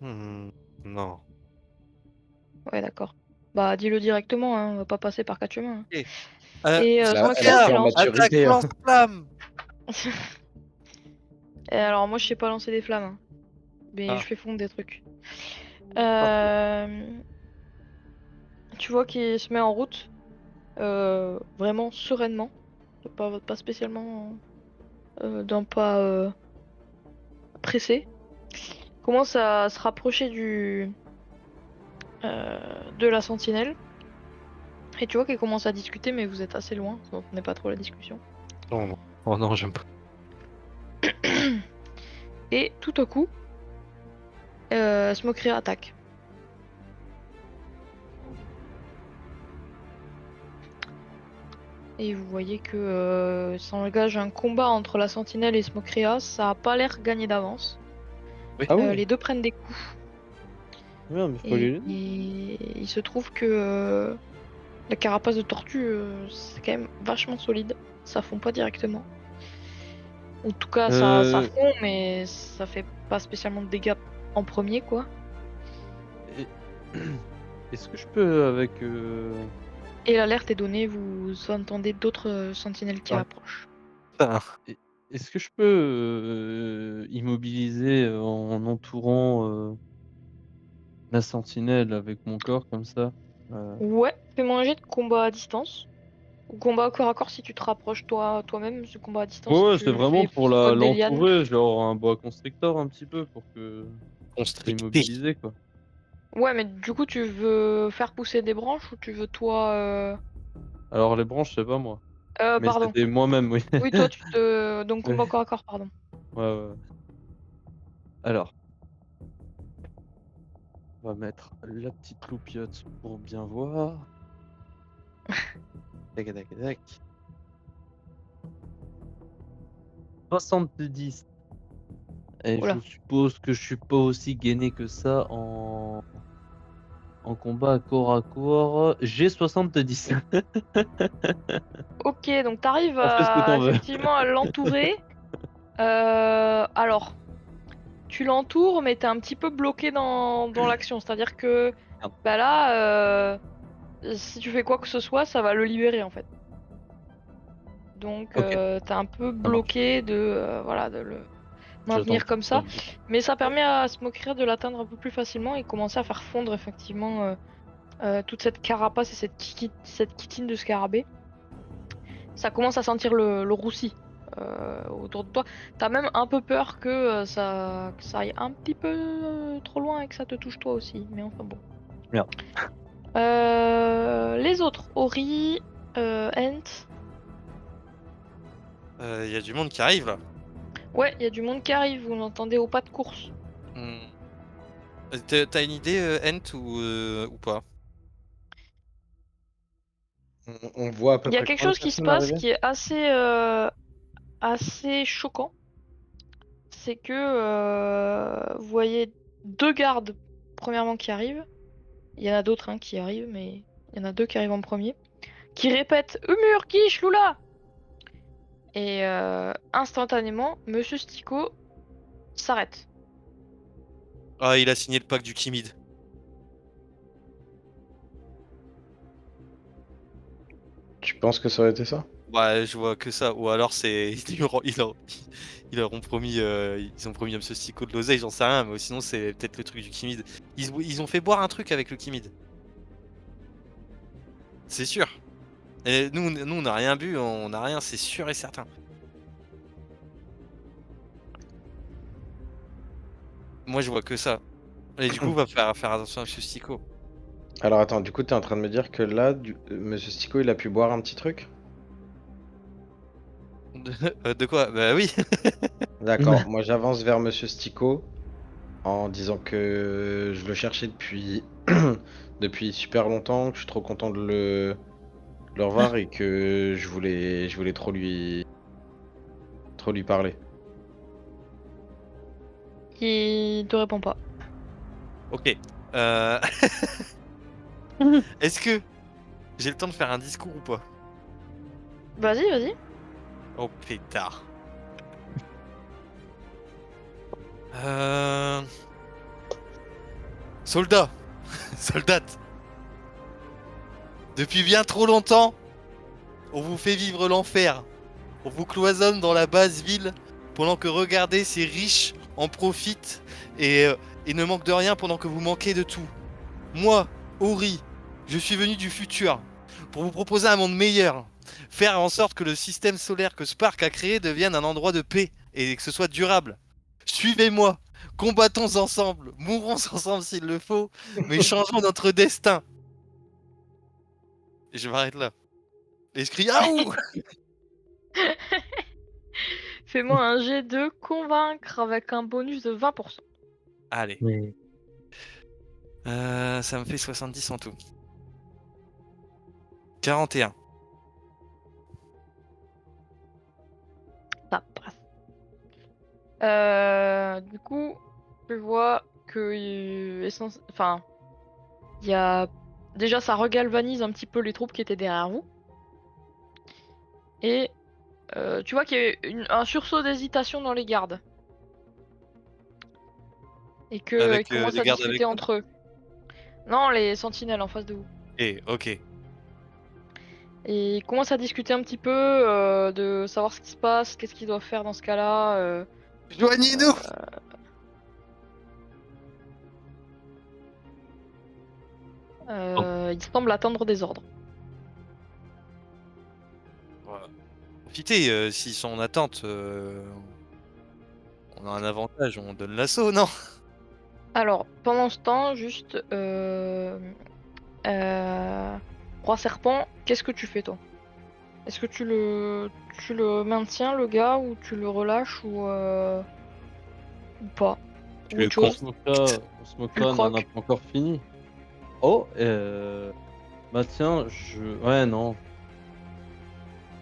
Non. Ouais, d'accord. Bah, dis-le directement, hein, on va pas passer par quatre chemins, hein. Ok. Et Elle a Smokrea, pris tu en lances. Attaque maturité, hein. lance-flamme. Et alors, moi, je sais pas lancer des flammes, hein, mais Ah, je fais fondre des trucs. parfait. Euh, Tu vois qu'il se met en route, vraiment sereinement, pas spécialement d'un pas pressé. Commence à se rapprocher de la sentinelle. Et tu vois qu'elle commence à discuter, mais vous êtes assez loin, vous n'entendez pas trop la discussion. Non, non. Oh non, j'aime pas. Et tout à coup, Smokria attaque. Et vous voyez que s'engage un combat entre la sentinelle et Smokria. Ça a pas l'air gagné d'avance. Oui. Ah ouais? Les deux prennent des coups. Merde, mais faut pas Et, lui donner. il se trouve que la carapace de tortue, c'est quand même vachement solide. Ça fond pas directement. En tout cas, ça Euh, fond, mais ça fait pas spécialement de dégâts en premier, quoi. et- Est-ce que je peux avec... Et l'alerte est donnée, vous entendez d'autres sentinelles qui Ouais. approchent. Putain. Est-ce que je peux immobiliser en entourant la sentinelle avec mon corps comme ça? Ouais, fais-moi un jet de combat à distance. Ou combat au corps à corps si tu te rapproches toi-même. Ce combat à distance Ouais, si ouais, c'est tu vraiment fais pour faute des lianes. l'entourer, genre un boa constrictor un petit peu pour que On je sois stricté. immobilisé quoi. Ouais, mais du coup, tu veux faire pousser des branches ou tu veux toi. Alors les branches, c'est pas moi, mais Pardon. c'était moi-même, oui. Oui, toi, tu te. Donc, combat au Ouais, corps à corps, pardon. ouais, ouais. Alors, on va mettre la petite loupiote pour bien voir. Tac, tac, tac. 70. Et je Oula. suppose que je suis pas aussi gainé que ça en combat corps à corps. J'ai 70. Ok, donc t'arrives On fait ce que à t'en veux. effectivement à l'entourer. Alors, tu l'entoures, mais t'es un petit peu bloqué dans l'action. C'est-à-dire que Merde. bah là, si tu fais quoi que ce soit, ça va le libérer en fait. Donc Ok, t'es un peu ça marche. bloqué voilà, de le J'attends maintenir qu'il comme ça. soit bloqué. Mais ça permet à Smokria de l'atteindre un peu plus facilement et commencer à faire fondre effectivement toute cette carapace et cette chitine de scarabée. Ça commence à sentir le roussi autour de toi. T'as même un peu peur que ça aille un petit peu trop loin et que ça te touche toi aussi. Mais enfin bon. Merde. Les autres, Ori, Ent. Il y a du monde qui arrive là. Ouais, il y a du monde qui arrive, vous l'entendez au pas de course. Hmm. T'as une idée, Ent, ou pas? On voit à peu Il y a près quelque combien de chose qui se personnes passe arriver? qui est assez choquant. C'est que vous voyez deux gardes, premièrement, qui arrivent. Il y en a d'autres hein, qui arrivent, mais il y en a deux qui arrivent en premier. Qui répètent Humur, quiche, Lula! Et instantanément, Monsieur Stico s'arrête. Ah, il a signé le pacte du Kimid. Tu penses que ça aurait été ça? Bah, je vois que ça. Ou alors c'est ils ont promis à Monsieur Stico de l'oseille, j'en sais rien, mais sinon c'est peut-être le truc du Kimid. Ils ont fait boire un truc avec le Kimid. C'est sûr. Et nous on n'a rien bu, on n'a rien, c'est sûr et certain. Moi je vois que ça. Et du coup va faire attention à Monsieur Stico. Alors attends, du coup, t'es en train de me dire que là, Monsieur Stico, il a pu boire un petit truc? De quoi? Bah oui. D'accord, moi j'avance vers Monsieur Stico en disant que je le cherchais depuis depuis super longtemps, que je suis trop content de le revoir et que je voulais trop lui parler. Il te répond pas. Ok. Est-ce que j'ai le temps de faire un discours ou pas? Vas-y, vas-y. Oh pétard. Euh... Soldat, soldate. Depuis bien trop longtemps, on vous fait vivre l'enfer. On vous cloisonne dans la basse ville pendant que regardez ces riches en profitent et ne manquent de rien pendant que vous manquez de tout. Moi, Ori, je suis venu du futur pour vous proposer un monde meilleur. Faire en sorte que le système solaire que Spark a créé devienne un endroit de paix et que ce soit durable. Suivez-moi, combattons ensemble, mourons ensemble s'il le faut, mais changeons notre destin. Et je m'arrête là. Et je crie Aouh. Fais-moi un jet de convaincre avec un bonus de 20%. Allez. Mais Ça me fait 70 en tout. 41. Ça passe. Du coup, je vois que enfin, il y a déjà ça regalvanise un petit peu les troupes qui étaient derrière vous. Et tu vois qu'il y a un sursaut d'hésitation dans les gardes. Et qu'ils Avec commencent les à gardes discuter avec nous. entre eux. Non, les sentinelles en face de vous. Ok. Et ils commencent à discuter un petit peu de savoir ce qui se passe, qu'est-ce qu'ils doivent faire dans ce cas-là. Joignez-nous. Ils semblent attendre des ordres. Voilà. Profitez, s'ils sont en attente, on a un avantage, on donne l'assaut, non? Alors, pendant ce temps, juste... Roi Serpent, qu'est-ce que tu fais toi? Est-ce que tu le maintiens le gars ou tu le relâches ou pas? Tu Ou le autre chose? Smokra n'en a croques. pas encore fini. Oh, bah tiens, ouais, non.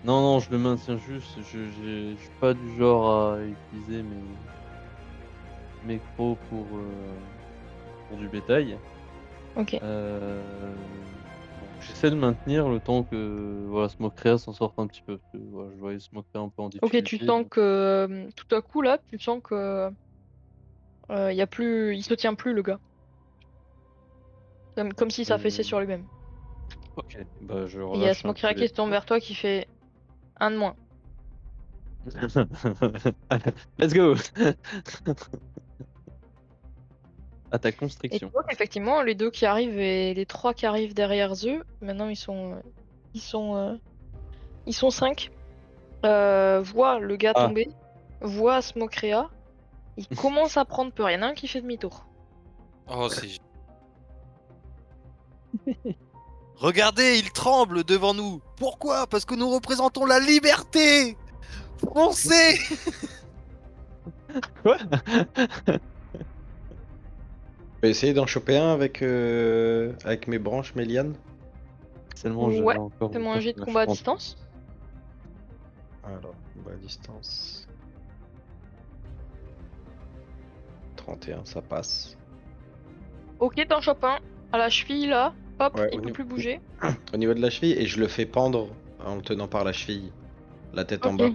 Non, je le maintiens juste. Je suis pas du genre à utiliser mes crocs pour du bétail. Ok. Donc, j'essaie de maintenir le temps que voilà, Smokra s'en sorte un petit peu. Parce que, voilà, je voyais Smokra un peu en Ok, tu difficulté. sens Donc, que tout à coup là, tu sens que y a plus, il se tient plus le gars. Comme s'il s'affaissait sur lui-même. ok, bah je Et il y a relâche un Smokra peu qui les se tourne crocs. vers toi qui fait un de moins. Let's go! À ta Et tu constriction. vois qu'effectivement, les deux qui arrivent et les trois qui arrivent derrière eux, maintenant ils sont 5, voient le gars Ah, tomber, voient Smokrea, ils commencent à prendre peur. Il y en a un qui fait demi-tour. Oh, c'est... Regardez, il tremble devant nous. Pourquoi? Parce que nous représentons la liberté. Foncez. quoi? Je vais essayer d'en choper un avec mes branches, mes lianes. Seulement, j'avais Ouais, encore fais-moi un jet de combat à distance. Alors, combat à distance. 31, ça passe. Ok, t'en chopes un. À la cheville là, hop, Ouais, il peut plus bouger. au niveau de la cheville, et je le fais pendre en le tenant par la cheville, la tête en Ok. bas.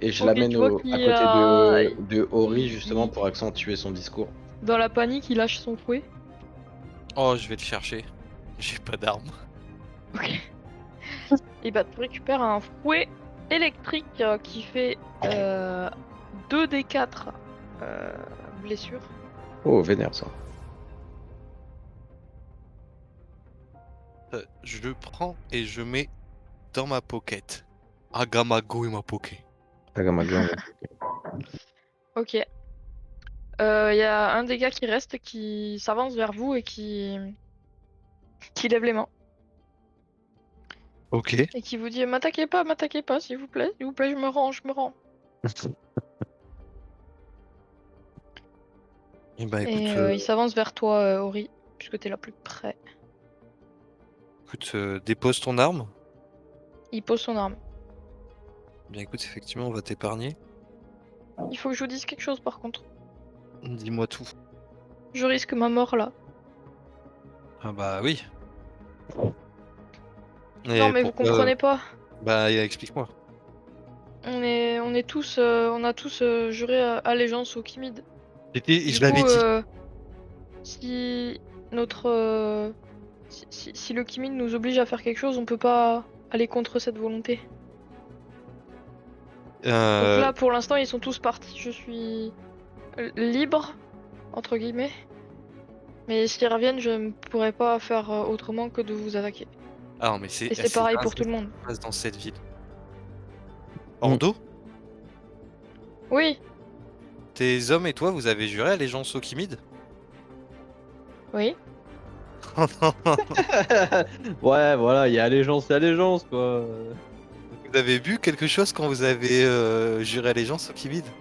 Et je Ok, l'amène tu vois à qu'il côté a... de Ori, justement, il- pour accentuer son discours. Dans la panique, il lâche son fouet. Oh, je vais le chercher. J'ai pas d'arme. Ok. Et bah, tu récupères un fouet électrique qui fait 2d4 blessures. Oh, vénère ça. Je le prends et je mets dans ma pocket. Agamago et ma pocket. Tagamago. Ok. Il y a un des gars qui reste qui s'avance vers vous et qui lève les mains. Ok. Et qui vous dit m'attaquez pas, s'il vous plaît, je me rends, je me rends. Et bah Et écoute, il s'avance vers toi, Ori, puisque t'es là plus près. dépose ton arme. Il pose son arme. Bien écoute, effectivement, on va t'épargner. Il faut que je vous dise quelque chose par contre. Dis-moi tout. Je risque ma mort là. Ah bah oui. Non Et mais vous pourquoi? comprenez pas. Bah explique-moi. On est tous, on a tous juré allégeance au Kimid. Du Je l'avais coup, dit. si notre, si le Kimid nous oblige à faire quelque chose, on peut pas aller contre cette volonté. Donc Euh, là, pour l'instant, ils sont tous partis. Je suis libre entre guillemets. Mais s'ils reviennent, je ne pourrai pas faire autrement que de vous attaquer. Ah non, mais c'est Et c'est c'est pareil dingue pour ce tout qui le se monde. passe dans cette ville. Mm. Ordo, Oui, tes hommes et toi, vous avez juré allégeance au Kimid? oui. Oh non, Ouais, voilà, il y a allégeance, quoi. vous avez bu quelque chose quand vous avez juré allégeance au Kimid?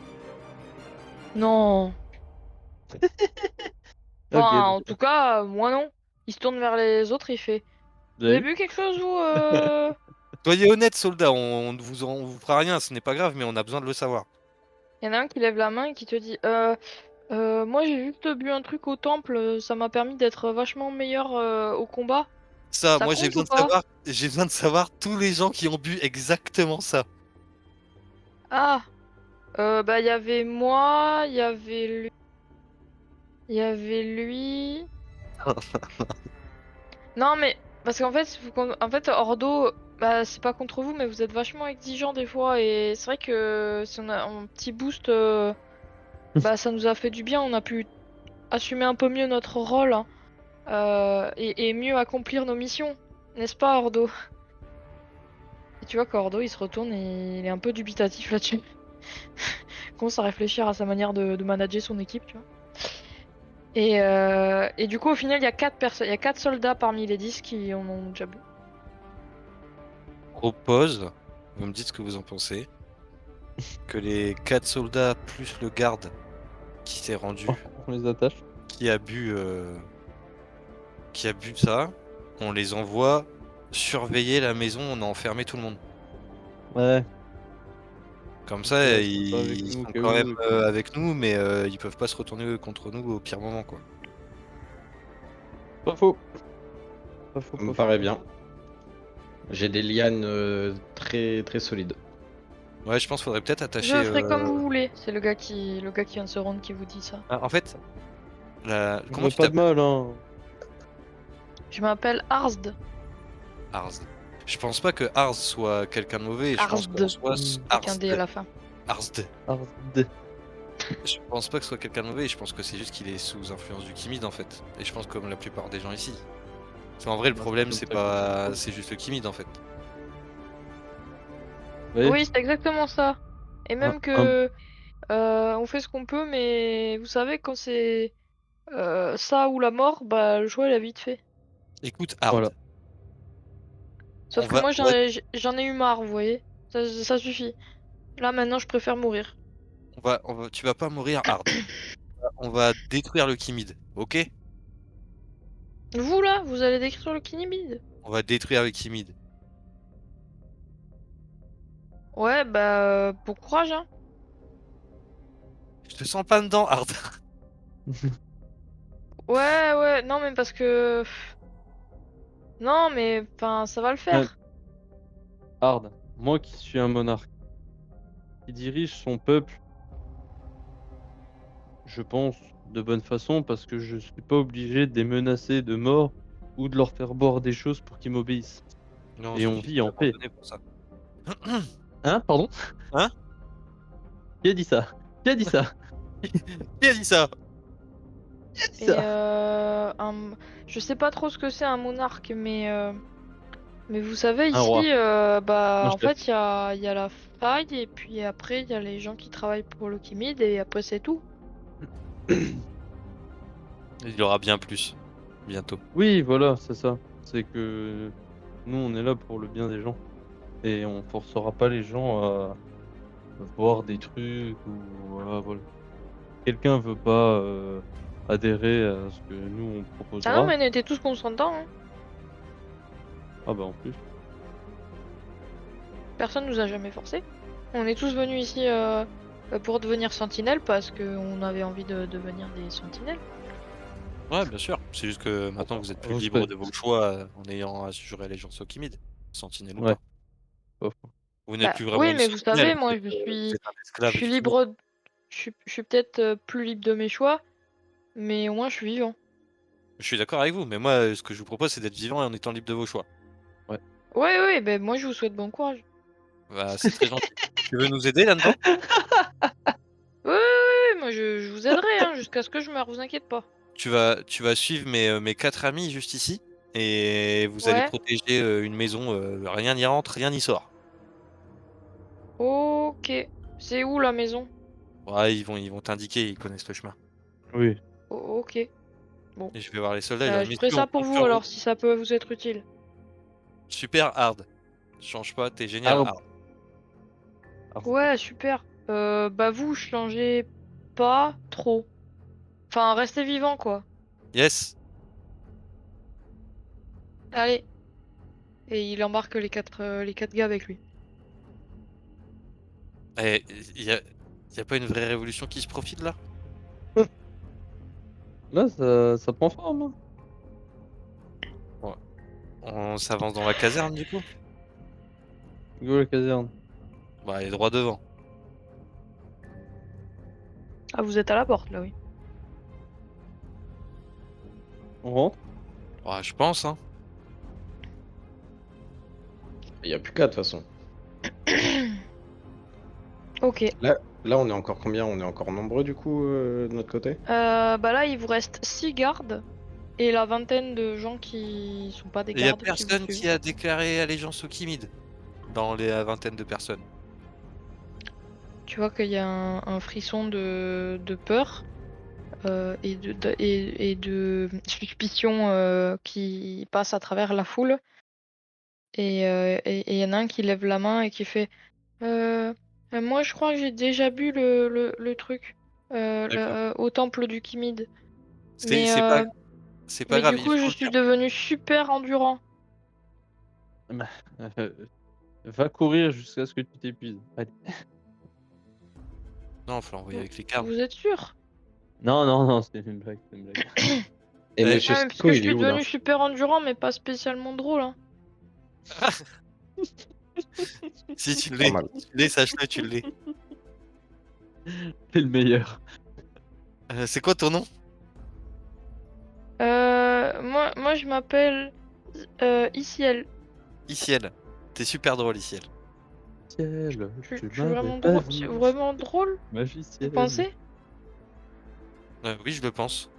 Non. Ok, Enfin, en tout cas, moi non. Il se tourne vers les autres, il fait. vous Vous avez avez vu? bu quelque chose, vous Soyez honnête, soldat, on vous fera rien, ce n'est pas grave, mais on a besoin de le savoir. Il y en a un qui lève la main et qui te dit moi j'ai juste bu un truc au temple, ça m'a permis d'être vachement meilleur au combat. Ça, Ça moi compte ou pas? j'ai besoin de savoir tous les gens qui ont bu exactement ça. Ah, bah il y avait moi, il y avait lui. Non mais parce qu'en fait, en fait Ordo, bah c'est pas contre vous, mais vous êtes vachement exigeant des fois et c'est vrai que si on a un petit boost, bah ça nous a fait du bien, on a pu assumer un peu mieux notre rôle hein, et mieux accomplir nos missions, n'est-ce pas Ordo? Et tu vois qu'Ordo il se retourne et il est un peu dubitatif là-dessus. Il commence à réfléchir à sa manière de manager son équipe, tu vois. Et du coup au final il y a 4 personnes, il y a 4 soldats parmi les 10 qui en ont déjà bu. Propose, vous me dites ce que vous en pensez, que les 4 soldats plus le garde qui s'est rendu, On les attache. qui a bu, euh, qui a bu ça, on les envoie surveiller la maison, on a enfermé tout le monde. Ouais, Comme comme ça, ça, ils sont pas avec ils nous au sont cas quand même où. Et puis... avec nous, mais ils peuvent pas se retourner contre nous au pire moment, quoi. Pas faux. Pas faux, Ça me pas faux. paraît bien. J'ai des lianes très très solides. Ouais, je pense qu'il faudrait peut-être Je attacher. ferai comme vous voulez. C'est le gars qui vient de se rendre qui vous dit ça. En fait, Je comment vois tu pas de t'appelles? mal, hein. Je m'appelle Arzd. Ars. Je pense pas que Ars soit quelqu'un de mauvais, je pense qu'en Arzd. soi, Avec un D à la fin. Arsd. Arzd. Je pense pas que ce soit quelqu'un de mauvais, je pense que c'est juste qu'il est sous influence du Kimid en fait. Et je pense comme la plupart des gens ici. Parce qu'en vrai, le Bah, problème, comme c'est ça qu'on se pas. retrouve. C'est juste le Kimid en fait. Oui, Oui, c'est exactement ça. Et un, même un- que on fait ce qu'on peut, mais vous savez, quand c'est ça ou la mort, bah le choix il a vite fait. Écoute, voilà. Hard, Sauf que moi j'en ai eu marre, vous voyez. Ça suffit. Là maintenant je préfère mourir. tu vas pas mourir, Hard. On va détruire le Kimid, ok? Vous là, vous allez décrire le Kinibid. On va détruire le Kimid. Ouais, bah bon courage hein. Je te sens pas dedans, Hard. Ouais, ouais, non mais parce que non mais enfin ça va le Ouais, faire. Hard, moi qui suis un monarque, qui dirige son peuple, je pense, de bonne façon, parce que je suis pas obligé de les menacer de mort ou de leur faire boire des choses pour qu'ils m'obéissent. Non, Et je on suis vit en paix. abandonné pour ça. Hein? Pardon? Hein? Qui a dit ça? Qui a dit ça? Qui a dit ça? Qui a dit Et ça? je sais pas trop ce que c'est un monarque, mais vous savez Un ici, roi, un en chef. fait il y a la faille et puis après il y a les gens qui travaillent pour le Kimid et après c'est tout. Il y aura bien plus. Bientôt. Oui, voilà, c'est ça. C'est que nous, on est là pour le bien des gens et on forcera pas les gens à voir des trucs ou voilà. Quelqu'un veut pas adhérer à ce que nous on Ah non, proposera. mais on était tous consentants, hein. Ah bah en plus. Personne nous a jamais forcé. On est tous venus ici pour devenir sentinelles parce qu'on avait envie de devenir des sentinelles. Ouais, bien sûr. C'est juste que maintenant vous êtes plus libre Respect. de vos choix en ayant assuré allégeance au Kimid, sentinelle ou Ouais, pas. pas faux. Vous n'êtes Bah plus vraiment oui, une mais vous sentinelle, savez, moi vous êtes un je esclave suis du Kimid. libre, je suis peut-être plus libre de mes choix, mais au moins je suis vivant. Je suis d'accord avec vous, mais moi, ce que je vous propose, c'est d'être vivant et en étant libre de vos choix. Ouais. Ouais, ouais, ben moi je vous souhaite bon courage. Bah, c'est très gentil. Tu veux nous aider là-dedans? Ouais, ouais, ouais, moi je vous aiderai hein, jusqu'à ce que je meure, vous inquiétez pas. Tu vas suivre mes 4 amis juste ici et vous allez Ouais, protéger, une maison, rien n'y rentre, rien n'y sort. ok. C'est où la maison? Ouais, ils vont t'indiquer, ils connaissent le chemin Oui. Ok. Bon. et je vais voir les soldats, ils Bah, leur je disent: ferai «Messieurs, on ça pour compte vous sur vous». alors, si ça peut vous être utile. Super hard. Change pas, tu es génial Arbre. hard. Ouais, super. Bah vous, changez pas trop. Enfin, restez vivant, quoi. Yes! Allez. Et il embarque les quatre gars avec lui. Eh, il y a pas une vraie révolution qui se profile là? Là, ça prend forme, hein. Ouais. On s'avance dans la caserne du coup? Go la caserne. Bah, allez droit devant. Ah, vous êtes à la porte, là, oui. On rentre? Ouais, je pense, hein. Il y a plus qu'à de toute façon. Ok. Là, on est encore combien? On est encore nombreux du coup de notre côté? Bah là, il vous reste 6 gardes et la vingtaine de gens qui sont pas des Il y a gardes qui vous personne suivent. qui a déclaré allégeance au Kimid dans les vingtaine de personnes. Tu vois qu'il y a un frisson de peur et de suspicion qui passe à travers la foule. Et il y en a un qui lève la main et qui fait euh, moi, je crois que j'ai déjà bu le truc D'accord. au temple du Kimid. C'est Mais, c'est pas c'est pas mais du grave, il coup, je faut le suis dire. devenu super endurant. Bah, va courir jusqu'à ce que tu t'épuises. Allez. Non, faut l'envoyer Vous, avec les carnes. vous êtes sûr? Non, non, non, c'était une blague, c'était une blague. Et Eh, Monsieur Ah, mais parce Sicko, que je il est suis où là? devenu super endurant, mais pas spécialement drôle, hein. si tu Pas l'es, mal. sache-le, tu l'es. T'es le meilleur. C'est quoi ton nom? Moi, je m'appelle Iciel. Iciel. T'es super drôle, Iciel. Ciel, tu Je suis m'avais vraiment pas drôle. C'est vu, vraiment drôle, vous magicienne. pensez? Oui, je le pense.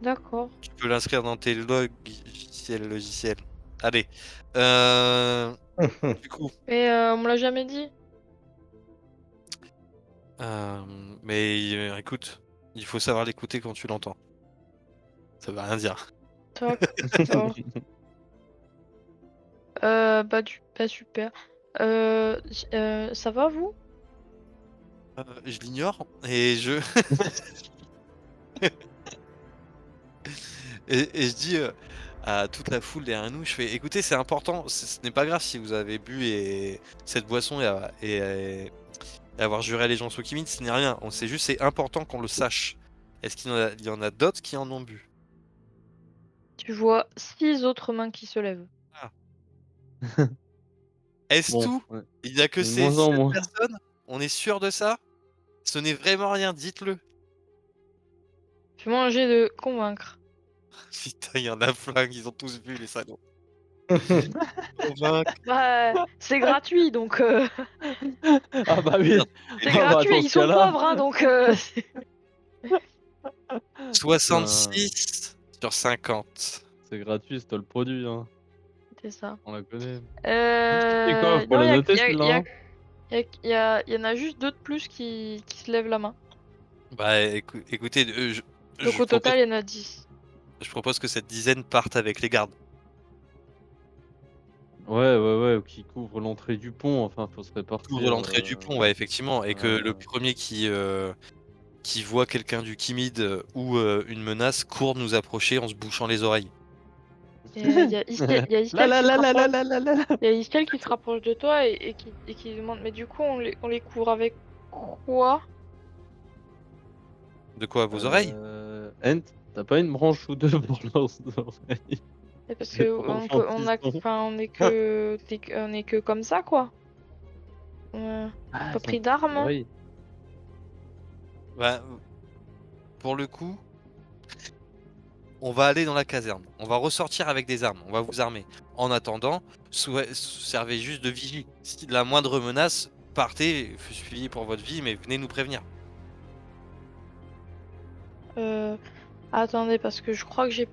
D'accord. Tu peux l'inscrire dans tes logiciels. Allez. Du coup, Et on me l'a jamais dit. mais écoute, il faut savoir l'écouter quand tu l'entends. Ça veut rien dire. D'accord. Bah super. Ça va vous? Je l'ignore et je et je dis, à toute la foule derrière nous, je fais: «Écoutez, c'est important, ce n'est pas grave si vous avez bu et cette boisson et avoir juré allégeance au Kimid, ce n'est rien. On sait juste, c'est important qu'on le sache. Est-ce qu'il y en a d'autres qui en ont bu?» Tu vois 6 autres mains qui se lèvent. Ah. Est-ce Bon, tout? ouais, Il n'y a que de ces moins en 7 moins. personnes? On est sûr de ça? Ce n'est vraiment rien, dites-le. Fais-moi un jet de convaincre. Putain, il y en a plein, ils ont tous bu les salauds. Convaincre. Bah, c'est gratuit, donc Ah bah oui. c'est Ah bah gratuit. dans Ils ce sont cas-là. pauvres, hein, donc 66 sur 50. C'est gratuit, c'est toi le produit, hein. c'est ça. On la connaît. C'est quoi? Faut Non, la noter celle-là, hein. y en a juste deux de plus qui se lèvent la main. Bah écoutez, Donc au total, il y en a 10. je propose que cette dizaine parte avec les gardes. Ouais, ou qui couvre l'entrée du pont, enfin faut se Pour répartir, l'entrée du pont, ouais, effectivement, et que le heu premier qui voit quelqu'un du timide ou une menace court nous approcher en se bouchant les oreilles. Il y a La Iskel la qui se la la la rapproche. la la la. Il y a Iskel qui se rapproche de toi et qui demande, mais du coup, on les couvre avec quoi? De quoi, vos oreilles? Ent, tu pas une branche ou 2 pour leurs oreilles? Et parce que Pour on a, l'enfantisson? enfin, on est que comme ça, quoi. On a Ah, pas sans pris d'armes. oreilles. Bah, pour le coup, on va aller dans la caserne. On va ressortir avec des armes. On va vous armer. En attendant, servez juste de vigie. Si la moindre menace, partez, fuyez pour votre vie, mais venez nous prévenir. Euh, Attendez, parce que je crois que j'ai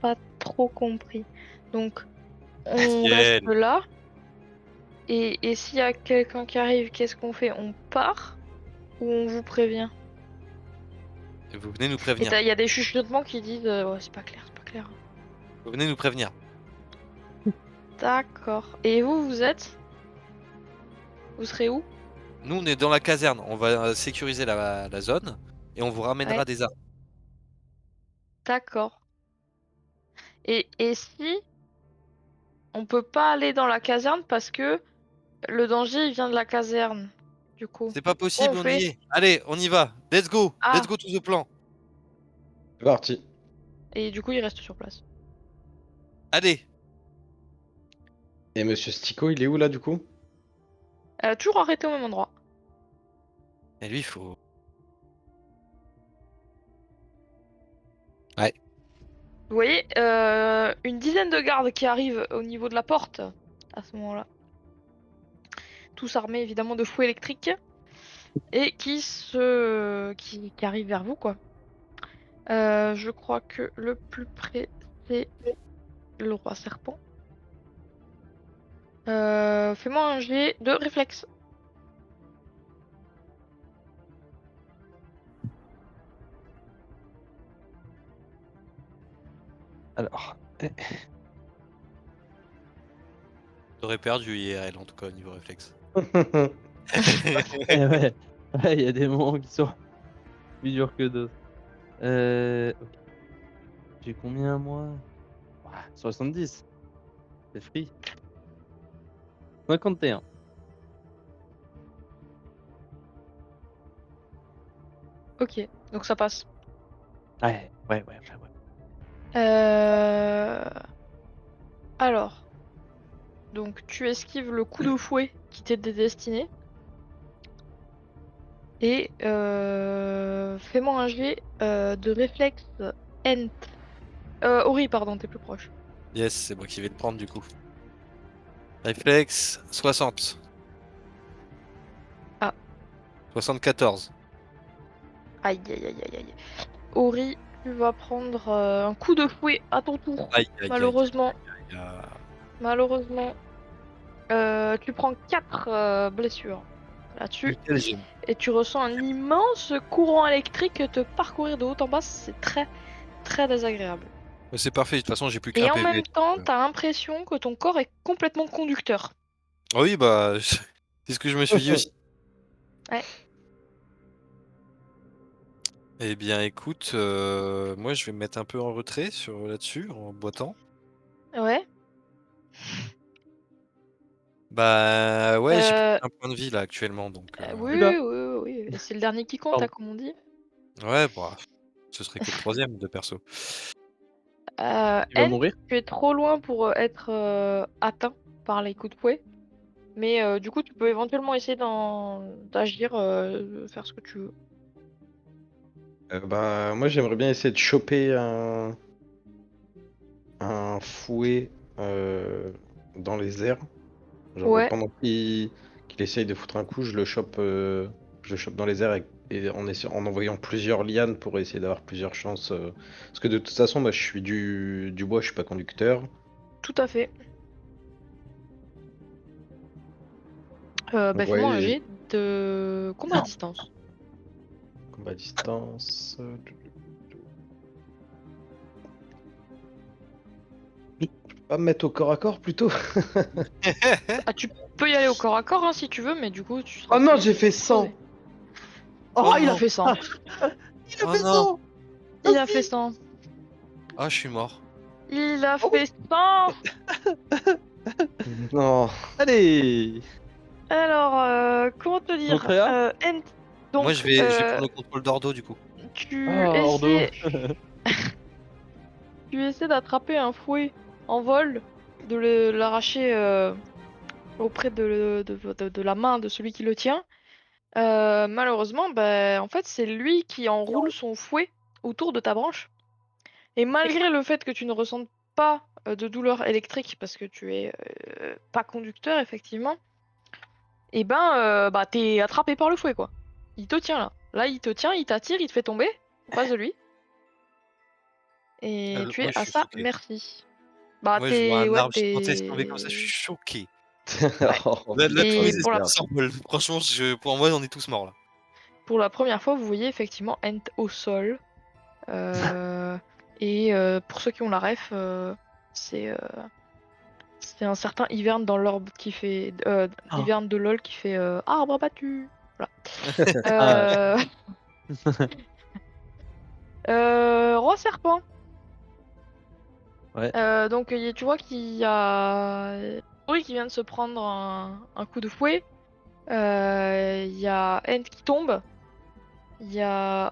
pas trop compris. Donc, on reste Ciel. là. Et s'il y a quelqu'un qui arrive, qu'est-ce qu'on fait? On part ou on vous prévient? Vous venez nous Et prévenir. il y a des chuchotements qui disent ouais, c'est pas clair, c'est pas clair. Vous venez nous prévenir. D'accord. Et vous, vous êtes? Vous serez où? Nous, on est dans la caserne. On va sécuriser la zone et on vous ramènera Ouais, des armes. d'accord. Et si on peut pas aller dans la caserne parce que le danger il vient de la caserne, du coup. C'est pas Comment possible, on on y fait? est. Allez, on y va. Let's go. Let's Ah! go to the plan. C'est parti. Et du coup, il reste sur place. Allez. Et Monsieur Stico, il est où là du coup? Toujours arrêté au même endroit. Et lui, il faut. Vous voyez, une dizaine de gardes qui arrivent au niveau de la porte à ce moment-là. Tous armés évidemment de fouets électriques. Et qui arrivent vers vous, quoi. Je crois que le plus près, c'est le roi serpent. Fais-moi un jet de réflexe. Alors, T'aurais perdu IRL en tout cas au niveau réflexe. ouais, il y a des moments qui sont plus durs que d'autres. OK. J'ai combien moi? Ouah, 70, c'est free. 51. Ok, donc ça passe. Ouais. Euh... Alors, donc tu esquives le coup de fouet qui t'est destiné. Et fais-moi un jet de réflexe Ent. Ori, pardon, t'es plus proche. Yes, c'est moi qui vais le prendre du coup. Réflexe 60. Ah. 74. Aïe, aïe, aïe, aïe, aïe. Ori, tu vas prendre un coup de fouet à ton tour. Aïe. Malheureusement, Aïe. malheureusement, tu prends 4 blessures là-dessus. Quel gêne. Et tu ressens un immense courant électrique te parcourir de haut en bas. C'est très, très désagréable. C'est parfait, de toute façon j'ai plus qu'un Et en PV. même temps, donc, t'as l'impression que ton corps est complètement conducteur. Ah oui, bah, c'est ce que je me suis dit aussi. Ouais. Eh bien écoute, moi je vais me mettre un peu en retrait là-dessus, en boitant. Ouais. Bah ouais, j'ai plus Euh, qu'un point de vie là actuellement, donc oui, Tu l'as? oui. Et c'est le dernier qui compte, Pardon. hein, comme on dit. ouais, bah, ce serait que le troisième de perso. Tu vas N, mourir? tu es trop loin pour être atteint par les coups de fouet. Mais du coup, tu peux éventuellement essayer d'agir, de faire ce que tu veux. Bah moi j'aimerais bien essayer de choper un fouet euh, dans les airs. Genre Ouais. pendant qu'il essaye de foutre un coup, je le chope dans les airs et en envoyant plusieurs lianes pour essayer d'avoir plusieurs chances. Parce que de toute façon, moi je suis du bois, je suis pas conducteur. Tout à fait. Donc Fais-moi un ouais, jet de combat à distance. combat à distance. Je peux pas me mettre au corps à corps plutôt? Ah, tu peux y aller au corps à corps hein, si tu veux, mais du coup, tu seras Oh non, fait j'ai fait 100! crever. Oh Oh, il a non. fait 100. Il a Oh fait non. ça. Il a fait 100. Ah, je suis mort. Il a Oh. fait 100. Non. Allez. Alors, comment te dire Smokeria Ent, Moi, donc, je vais prendre le contrôle d'Ordo du coup. tu Ah, Ordo. essaies, tu essaies d'attraper un fouet en vol, de l'arracher auprès de la main de celui qui le tient. Malheureusement, en fait, c'est lui qui enroule son fouet autour de ta branche. Et malgré le fait que tu ne ressentes pas de douleur électrique parce que tu es pas conducteur, effectivement, et t'es attrapé par le fouet, quoi. Il te tient là. Là, il te tient, il t'attire, il te fait tomber en face de lui. Et tu es Moi, je à suis sa choqué. merci. Moi, je vois un Ouais, arbre gigantesque tomber comme ça, je suis choqué. Ouais. Oh, Là, tous Et mes pour la... espoirs s'envolent. Franchement, pour moi, on est tous morts là. pour la première fois, vous voyez effectivement Ent au sol. Euh, pour ceux qui ont la ref, c'est c'est un certain Hiverne dans l'orbe qui fait Ah. Hiverne de LoL qui fait arbre abattu. Voilà. Ah. Euh, Roi serpent. Ouais. Donc tu vois qu'il y a Ori qui vient de se prendre un coup de fouet. Il y a Ent qui tombe. Il y a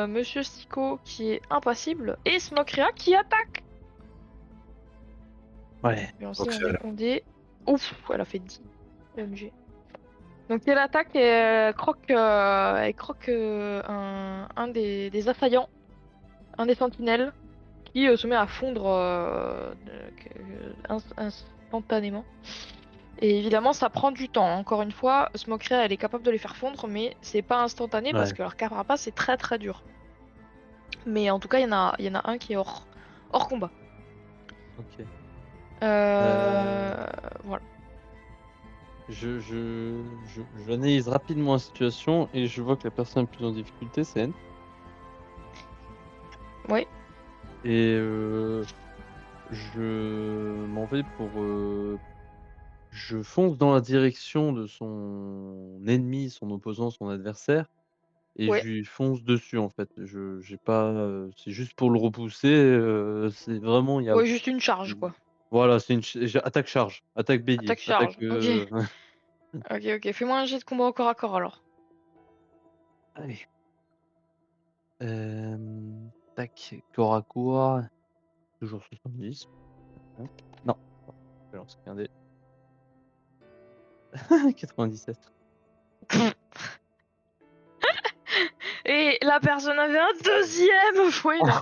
Monsieur Stico qui est impassible. Et Smokria qui attaque. Ouais. Je vais lancer Donc, un décompté. Ouf, elle a fait 10 MG. Donc elle attaque et elle croque un des assaillants, un des sentinelles, qui se met à fondre instantanément. Et évidemment, ça prend du temps. Encore une fois, Smokria, elle est capable de les faire fondre, mais c'est pas instantané parce Ouais. que leur carapace c'est très très dur. Mais en tout cas, il y en a un qui est hors combat. Ok. Voilà. J'analyse rapidement la situation et je vois que la personne la plus en difficulté, c'est N. Ouais. Et je m'en vais pour. Je fonce dans la direction de son ennemi, son opposant, son adversaire, et Ouais. je lui fonce dessus en fait. J'ai pas. C'est juste pour le repousser. C'est vraiment. Il y a. Ouais, juste une charge, quoi. Voilà, c'est attaque charge, attaque bélier, Attaque attaque. charge. Ok. Ok, ok. Fais-moi un jet de combat au corps à corps alors. Allez. Tac, corps à corps. Toujours 70. Non, je lance qu'un dé. 97. Et la personne avait un deuxième fouet là.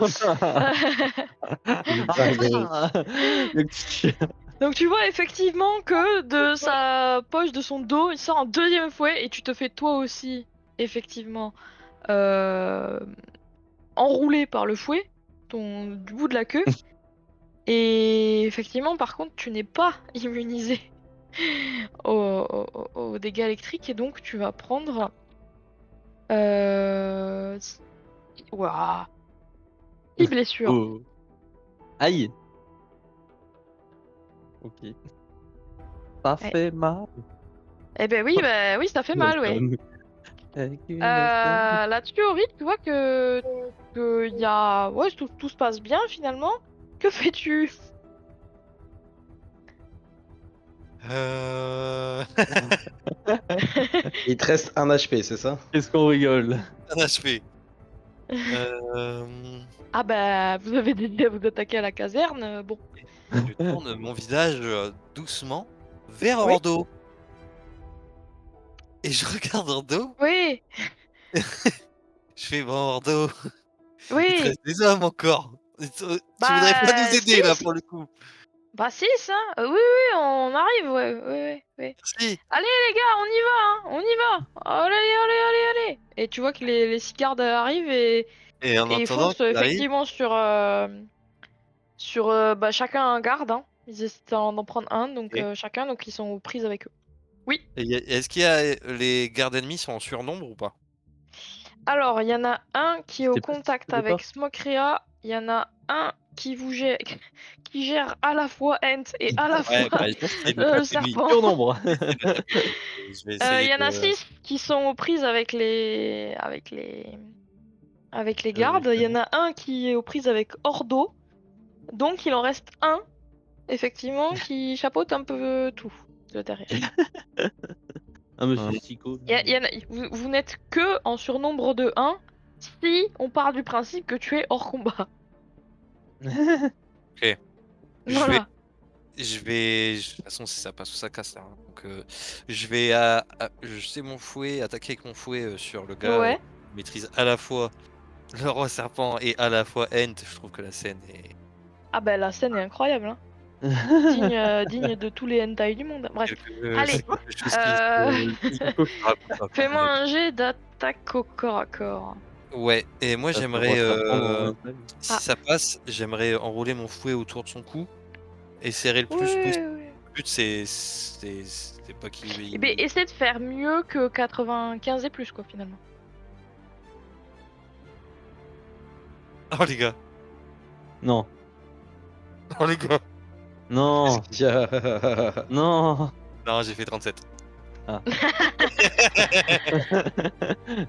Le petit chien. Donc tu vois effectivement que de sa poche, de son dos, il sort un deuxième fouet et tu te fais toi aussi, effectivement, euh, enroulé par le fouet, du bout de la queue. Et effectivement, par contre, tu n'es pas immunisé aux dégâts électriques et donc tu vas prendre... Ouah, 6 blessures. Oh. Aïe. Ok. Ça Ouais. fait mal. Eh ben oui, oui, ça fait mal, ouais. Avec une aspirine. Là-dessus, Ori, tu vois que y a... Ouais, tout se passe bien finalement. Que fais-tu? Euh... il te reste un HP, c'est ça? Qu'est-ce qu'on rigole? Un HP. Ah bah, vous avez décidé à vous attaquer à la caserne, bon. Je tourne mon visage doucement vers Oui. Ordo. Et je regarde Ordo. Oui, Je fais bon, Ordo, il te oui. reste des hommes encore. Tu voudrais pas Bah, nous aider si, là si. pour le coup. Bah 6, hein. Oui, oui, on arrive, ouais, ouais. Si. Allez les gars, on y va, hein, on y va. Allez, allez. Et tu vois que les 6 gardes arrivent Et en et ils attendant foncent qu'il arrive, effectivement sur bah, chacun un garde, hein. Ils essaient d'en prendre un, donc ok. chacun, donc ils sont aux prises avec eux. Oui. Et est-ce qu'il y a les gardes ennemis sont en surnombre ou pas? Alors, il y en a un qui est au C'était pas si contact au départ. avec Smokria, il y en a un qui qui gère à la fois Ent et à la Ouais, fois bah, j'essaie de le taper lui. serpent. Surnombre. J'essaie de taper lui. Je vais Il essayer y en a de. 6 qui sont aux prises avec les Avec gardes. Il y en Ent. a un qui est aux prises avec Ordo. Donc il en reste un, effectivement, qui chapeaute un peu tout de derrière. Un monsieur Hum. Psycho. Vous n'êtes que en surnombre de 1 si on part du principe que tu es hors combat. Ok. Je vais, Voilà. de toute façon, si ça passe ou ça casse, là, hein. Donc, je vais, je sais mon fouet, attaquer avec mon fouet sur le gars Ouais. qui maîtrise à la fois le roi serpent et à la fois Ent. Je trouve que la scène est Ah bah la scène est incroyable, hein. Digne de tous les hentai du monde. Bref. c'est Allez. quelque chose Euh... il faut que je raconte un peu, à mon Fais-moi avis. un jet d'attaque au corps à corps. Ouais, et moi Ça fait roi j'aimerais, serpent dans Hentai. si Ah. ça passe, j'aimerais enrouler mon fouet autour de son cou et serrer le plus possible. Ouais. Le but c'est pas qu'il. Eh ben, essaie de faire mieux que 95 et plus, quoi, finalement. Oh les gars, Non. oh les gars. Non. Qu'est-ce qu'il y a Non. Non, j'ai fait 37.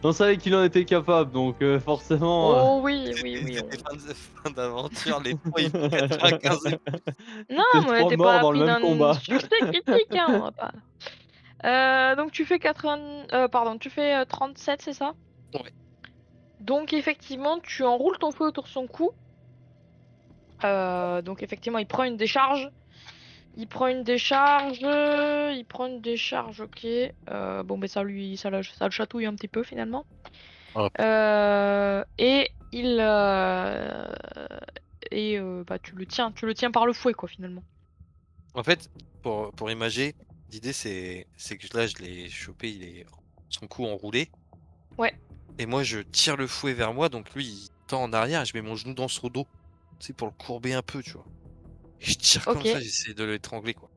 On savait qu'il en était capable, donc forcément. Oh oui, oui. C'était fin d'aventure, les points ils font 95 et Non, T'es mais on trois n'était morts pas à dans le l'abri même d'un combat. succès critique, hein, on va pas. Donc tu fais 80... pardon, tu fais 37, c'est ça? Ouais. Donc effectivement, tu enroules ton fouet autour de son cou. Donc effectivement, il prend une décharge. Ok. Bon, ben ça le chatouille un petit peu finalement. Hop. Et bah tu le tiens par le fouet quoi finalement. En fait, pour imager, l'idée c'est que là je l'ai chopé, il est son cou enroulé. Ouais. Et moi je tire le fouet vers moi, donc lui il tend en arrière et je mets mon genou dans son dos. Tu sais, pour le courber un peu, tu vois. Et je tire comme Ok. ça, j'essaie de l'étrangler quoi.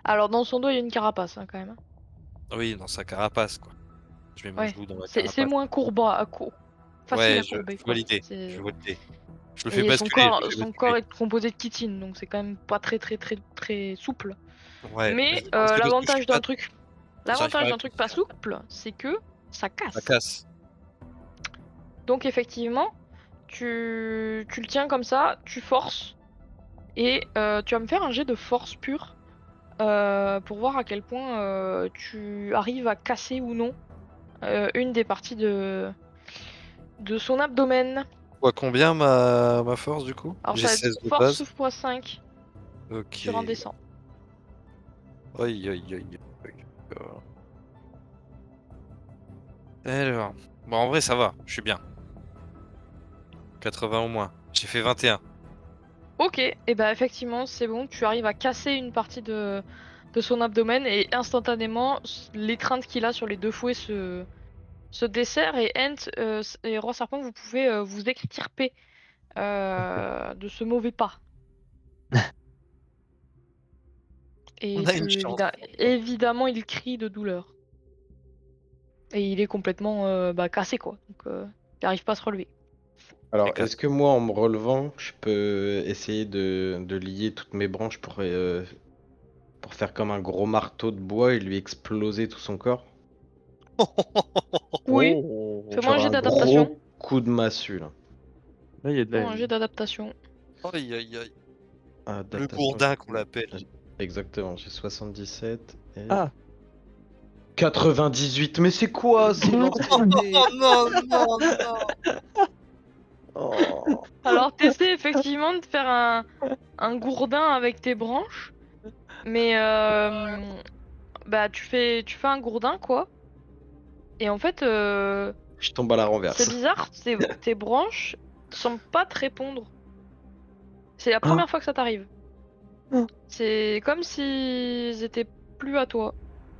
Alors dans son dos il y a une carapace hein, quand même. Ah oui, dans sa carapace quoi. Je mets mon Ouais. genou dans ma C'est carapace. moins facile Ouais, à courber je vois quoi. l'idée. C'est- Je vois l'idée. Je le fais Et basculer, je le fais son basculer. corps est composé de chitine, donc c'est quand même pas très souple. Ouais, mais Mais parce que de ce que je suis pas, j'arrive pas l'avantage à d'un truc pas réfléchir. souple, c'est que ça Ça casse. casse. Donc effectivement, tu le tiens comme ça, tu forces, et tu vas me faire un jet de force pure pour voir à quel point tu arrives à casser ou non une des parties de son abdomen. Quoi, combien ma force du coup? Alors J'ai ça va être 16 de force base. x5, Ok. tu redescends. Aïe aïe aïe aïe. Alors. Bon, en vrai, ça va, je suis bien. 80 au moins. J'ai fait 21. Ok, et bah effectivement c'est bon, tu arrives à casser une partie de son abdomen et instantanément l'étreinte qu'il a sur les deux fouets se dessert et Ent et Roi Serpent vous pouvez vous extirper de ce mauvais pas. On Et a une chance. évidemment il crie de douleur. Et il est complètement cassé quoi, donc il n'arrive pas à se relever. Alors, casse. est-ce que moi, en me relevant, je peux essayer de lier toutes mes branches pour faire comme un gros marteau de bois et lui exploser tout son corps? Oui, Oh. fais-moi un Genre jet un d'adaptation. gros coup de massue, là. Là, il y a de Fais-moi la. un jet d'adaptation. Aïe aïe aïe. Le Adaptation. gourdin qu'on l'appelle. Exactement, j'ai 77 et Ah. 98. Mais c'est quoi? C'est lancé de dés. Oh non, non, non. Oh. Alors t'essaies effectivement de faire un gourdin avec tes branches, mais bah tu fais un gourdin quoi. Et en fait Je tombe à la c'est renverse. bizarre, tes branches semblent pas te répondre. C'est la Hein? première fois que ça t'arrive. C'est comme s'ils étaient plus à toi.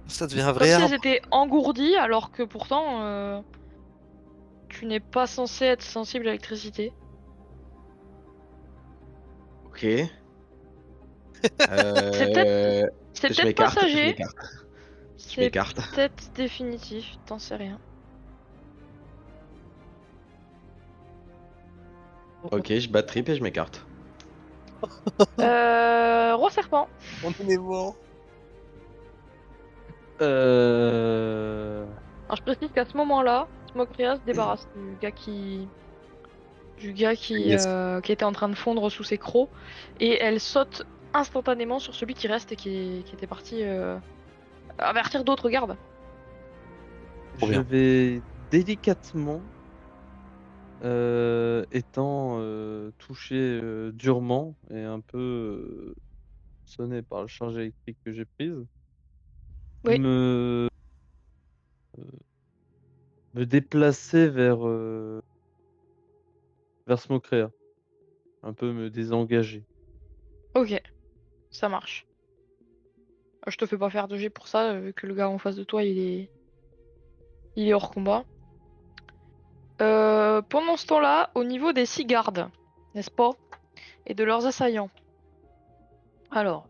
Ça devient un Comme vrai si arbre. elles étaient engourdies alors que pourtant tu n'es pas censé être sensible à l'électricité. Ok. C'est peut-être c'est Je peut-être m'écarte, je passager, m'écarte, je c'est m'écarte. peut-être définitif, t'en sais rien. Ok, je bats trip et je m'écarte. Roi serpent. On est mort. Euh... Alors je précise qu'à ce moment-là, Smokria se débarrasse Yes. qui était en train de fondre sous ses crocs et elle saute instantanément sur celui qui reste et qui était parti avertir d'autres gardes. Trop Je bien. vais délicatement, étant touché durement et un peu sonné par la charge électrique que j'ai prise, Oui, me, me déplacer vers Smokrea, un peu me désengager. ok, ça marche. Je te fais pas faire de jet pour ça, vu que le gars en face de toi il est hors combat. Pendant ce temps-là, au niveau des 6 gardes, n'est-ce pas? Et de leurs assaillants. Alors,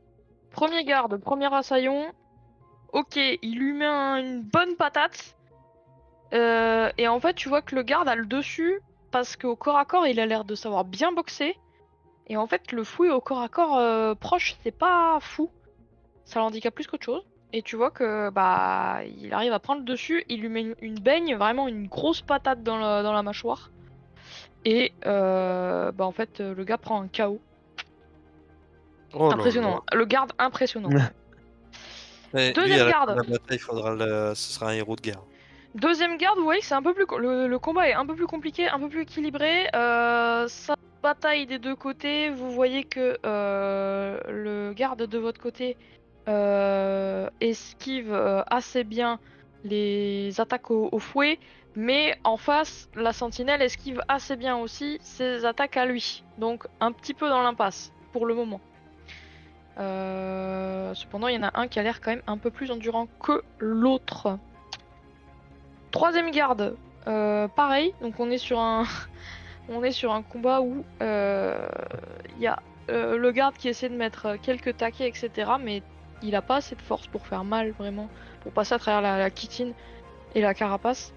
premier garde, premier assaillant, ok, il lui met une bonne patate. Et en fait, tu vois que le garde a le dessus parce qu'au corps à corps, il a l'air de savoir bien boxer. Et en fait, le fouet au corps à corps proche, c'est pas fou. Ça l'handicape plus qu'autre chose. Et tu vois que bah il arrive à prendre le dessus, il lui met une baigne, vraiment une grosse patate dans la mâchoire. Et bah en fait, le gars prend un KO. Oh là Impressionnant, là. hein. Le garde impressionnant. Ouais, lui, à Deuxième la fin garde. de la bataille, ce sera un héros de guerre. Deuxième garde, vous voyez que c'est un peu plus le combat est un peu plus compliqué, un peu plus équilibré. Ça bataille des deux côtés. Vous voyez que le garde de votre côté esquive assez bien les attaques au fouet, mais en face, la sentinelle esquive assez bien aussi ses attaques à lui. Donc un petit peu dans l'impasse pour le moment. Cependant, il y en a un qui a l'air quand même un peu plus endurant que l'autre. Troisième garde, pareil, donc on est sur un, on est sur un combat où il y a le garde qui essaie de mettre quelques taquets, etc. Mais il a pas assez de force pour faire mal vraiment, pour passer à travers la chitine et la carapace.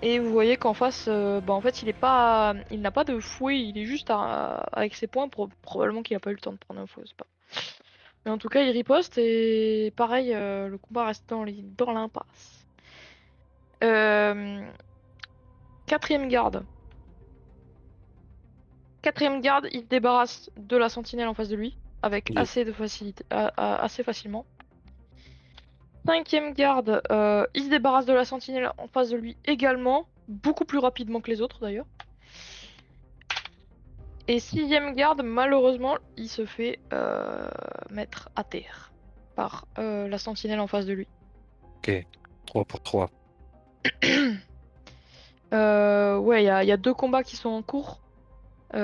Et vous voyez qu'en face, bah en fait, il n'a pas de fouet, il est juste avec ses poings. Probablement qu'il a pas eu le temps de prendre un fouet, c'est pas. Mais en tout cas, il riposte et pareil, le combat reste dans l'impasse. Euh, Quatrième garde. Quatrième garde, il se débarrasse de la sentinelle en face de lui avec Yes. assez de facilité, assez facilement. Cinquième garde, il se débarrasse de la sentinelle en face de lui également, beaucoup plus rapidement que les autres d'ailleurs. Et sixième garde, malheureusement, il se fait mettre à terre par la sentinelle en face de lui. Ok. 3 pour 3. Ouais, il y a deux combats qui sont en cours. Et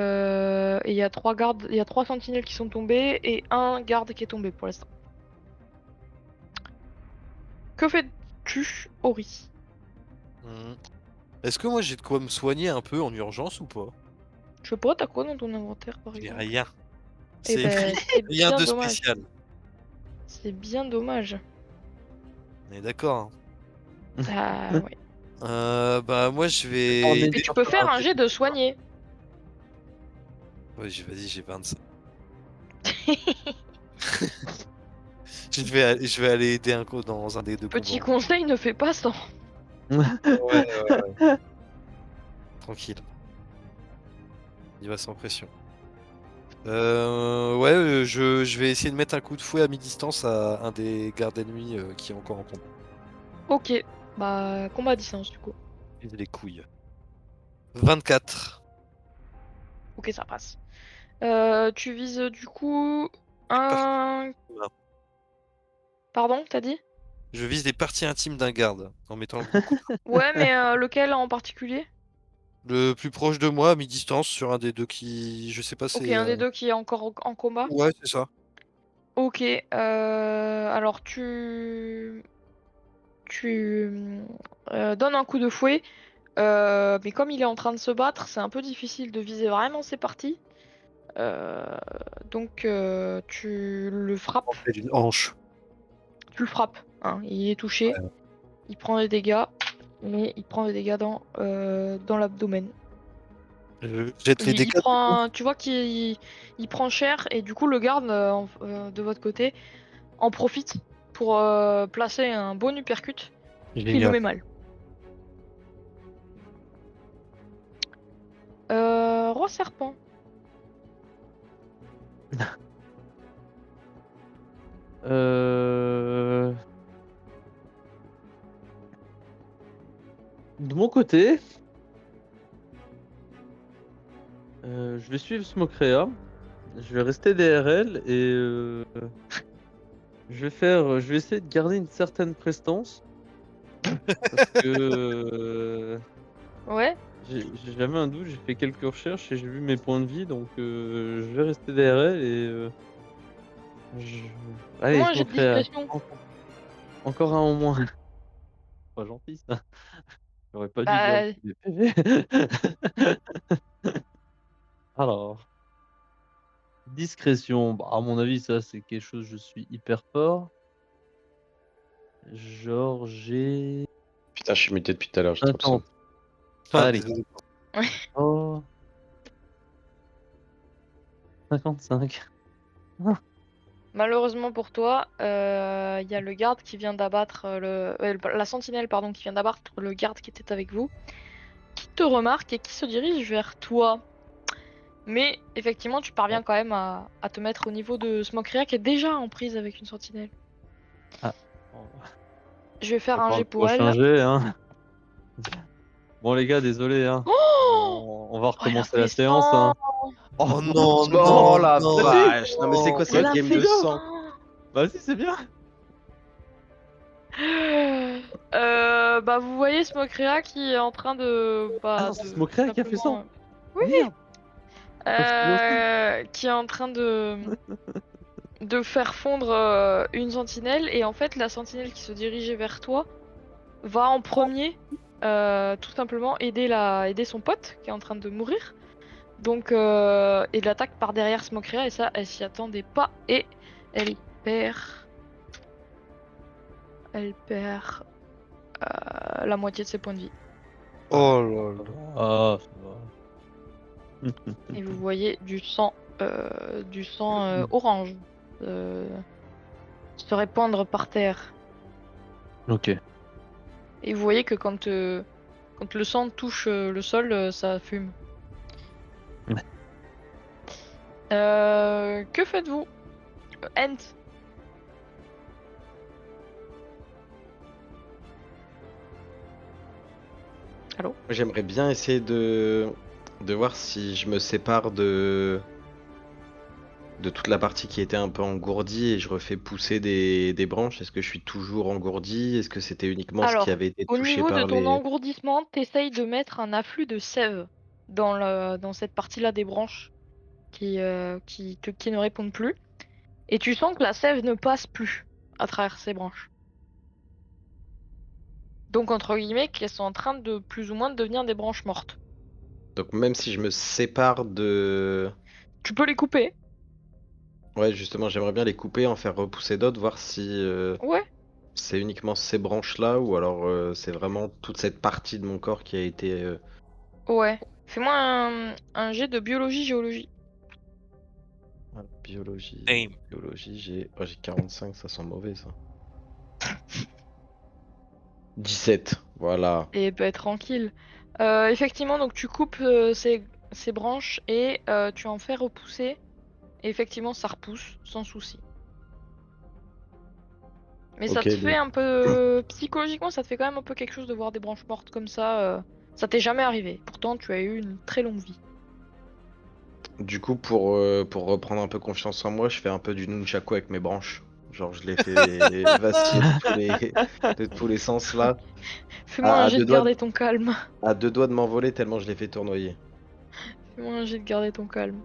il y a trois gardes, il y a trois sentinelles qui sont tombées et un garde qui est tombé pour l'instant. Que fais-tu, Ori? Est-ce que moi j'ai de quoi me soigner un peu en urgence ou pas? Je sais pas, t'as quoi dans ton inventaire par J'ai exemple? rien. Eh C'est ben, c'est rien bien de dommage. spécial. C'est bien dommage. On est d'accord. Ah ouais. Bah moi je On vais est Mais tu faire peux un faire un dé jet de soigner. Ouais, vas-y, j'ai 25. Je vais aller aider dans un des deux Petit combats. conseil, ne fais pas ça. Ouais, tranquille. Il va sans pression. Ouais, je vais essayer de mettre un coup de fouet à mi-distance à un des gardes ennemis qui est encore en combat. Ok, bah combat à distance du coup. Vise les couilles. 24. Ok, ça passe. Tu vises du coup Par- un... Pardon, t'as dit? Je vise les parties intimes d'un garde en mettant le coup. Ouais, mais lequel en particulier? Le plus proche de moi, à mi-distance, sur un des deux qui. Je sais pas, Ok, c'est. un des deux qui est encore en combat. Ouais, c'est ça. Ok, alors tu donnes un coup de fouet, mais comme il est en train de se battre, c'est un peu difficile de viser vraiment ses parties. Euh, donc tu le frappes, fait d'une hanche. hein. Il est touché, Ouais. il prend des dégâts, mais il prend des dégâts dans l'abdomen. Je jette les Il dégâts du coup. prend, tu vois qu'il prend cher et du coup le garde de votre côté en profite pour placer un bon uppercut qui le Génial. met mal. Roi serpent. Euh... De mon côté, je vais suivre Smokrea. Je vais rester derrière elle et je vais essayer de garder une certaine prestance parce que Ouais. j'ai jamais un doute. J'ai fait quelques recherches et j'ai vu mes points de vie, donc je vais rester derrière elle et je... allez, Fais-moi un jet de Smokrea, discrétion. encore un en moins. Pas gentil ça. J'aurais pas dû lui enlever Bah, des PV. Alors, discrétion. Bah, à mon avis, ça, c'est quelque chose, je suis hyper fort. Genre, j'ai Putain, je suis muté depuis tout à l'heure, j'ai trop le seum. 50. Ah, Allez. désolé. ouais. Oh, 55. Ah, Malheureusement pour toi, il y a le garde qui vient d'abattre la sentinelle pardon qui vient d'abattre le garde qui était avec vous, qui te remarque et qui se dirige vers toi. Mais effectivement, tu parviens quand même à te mettre au niveau de Smokria qui est déjà en prise avec une sentinelle. ah, on Je vais faire va un voir jet le pour prochain elle. jet, hein. Bon, les gars, désolé, hein. Oh, On va oh la recommencer la séance, prestance. hein. Oh, Oh non, Oh non, la bah si, vache! Non mais c'est quoi non. C'est cette la game de si, sang? prestance. bah si, c'est bien. Bah vous voyez Smokria qui est en train Ah non, c'est Smokrea qui a fait ça. simplement oui, Merde. Faut que je le aussi. qui est en train de faire fondre une sentinelle et en fait la sentinelle qui se dirigeait vers toi va en premier tout simplement aider son pote qui est en train de mourir. Donc et l'attaque par derrière Smokria et ça elle s'y attendait pas et elle perd elle perd la moitié de ses points de vie. Oh là là. Ah, ça va. Et vous voyez du sang orange euh, se répandre par terre. Ok. Et vous voyez que quand le sang touche le sol, ça fume. Que faites-vous? Ent, allô? J'aimerais bien essayer de voir si je me sépare de toute la partie qui était un peu engourdie et je refais pousser des branches. Est-ce que je suis toujours engourdi? Est-ce que c'était uniquement ce qui Alors, avait été au touché niveau de par ton les... engourdissement, t'essayes de mettre un afflux de sève dans cette partie-là des branches qui ne répondent plus. Et tu sens que la sève ne passe plus à travers ces branches. Donc, entre guillemets, qu'elles sont en train de plus ou moins de devenir des branches mortes. Donc même si je me sépare de... Tu peux les couper. Ouais, justement, j'aimerais bien les couper, en faire repousser d'autres, voir si Ouais, c'est uniquement ces branches-là ou alors c'est vraiment toute cette partie de mon corps qui a été... ouais. Fais-moi un jet de biologie-géologie. voilà, biologie, Damn. biologie, j'ai 45, ça sent mauvais ça. 17, voilà. Et bah, tranquille. Effectivement, donc tu coupes ces branches et tu en fais repousser. Et effectivement, ça repousse sans souci. Mais ça Ok, te fait un peu psychologiquement, ça te fait quand même un peu quelque chose de voir des branches mortes comme ça. Ça t'est jamais arrivé. Pourtant, tu as eu une très longue vie. du coup, pour reprendre un peu confiance en moi, je fais un peu du nunchaku avec mes branches. Genre, je les fais vaciller de tous les sens là, Fais-moi à, un à jet deux de doigts garder ton calme. à 2 doigts de m'envoler tellement je les fais tournoyer. Fais-moi un jet de garder ton calme.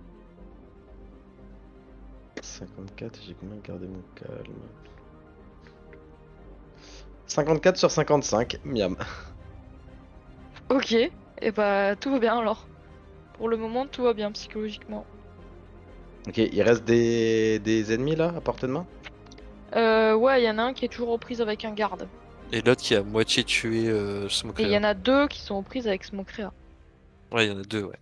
54, j'ai combien gardé mon calme? 54 sur 55, miam. Ok, et bah tout va bien alors. Pour le moment, tout va bien psychologiquement. Ok, il reste des ennemis là, à portée de main? Ouais, il y en a un qui est toujours aux prises avec un garde. Et l'autre qui a moitié tué Et il Smokrea. y en a deux qui sont aux prises avec Smokrea. Ouais, il y en a deux, ouais.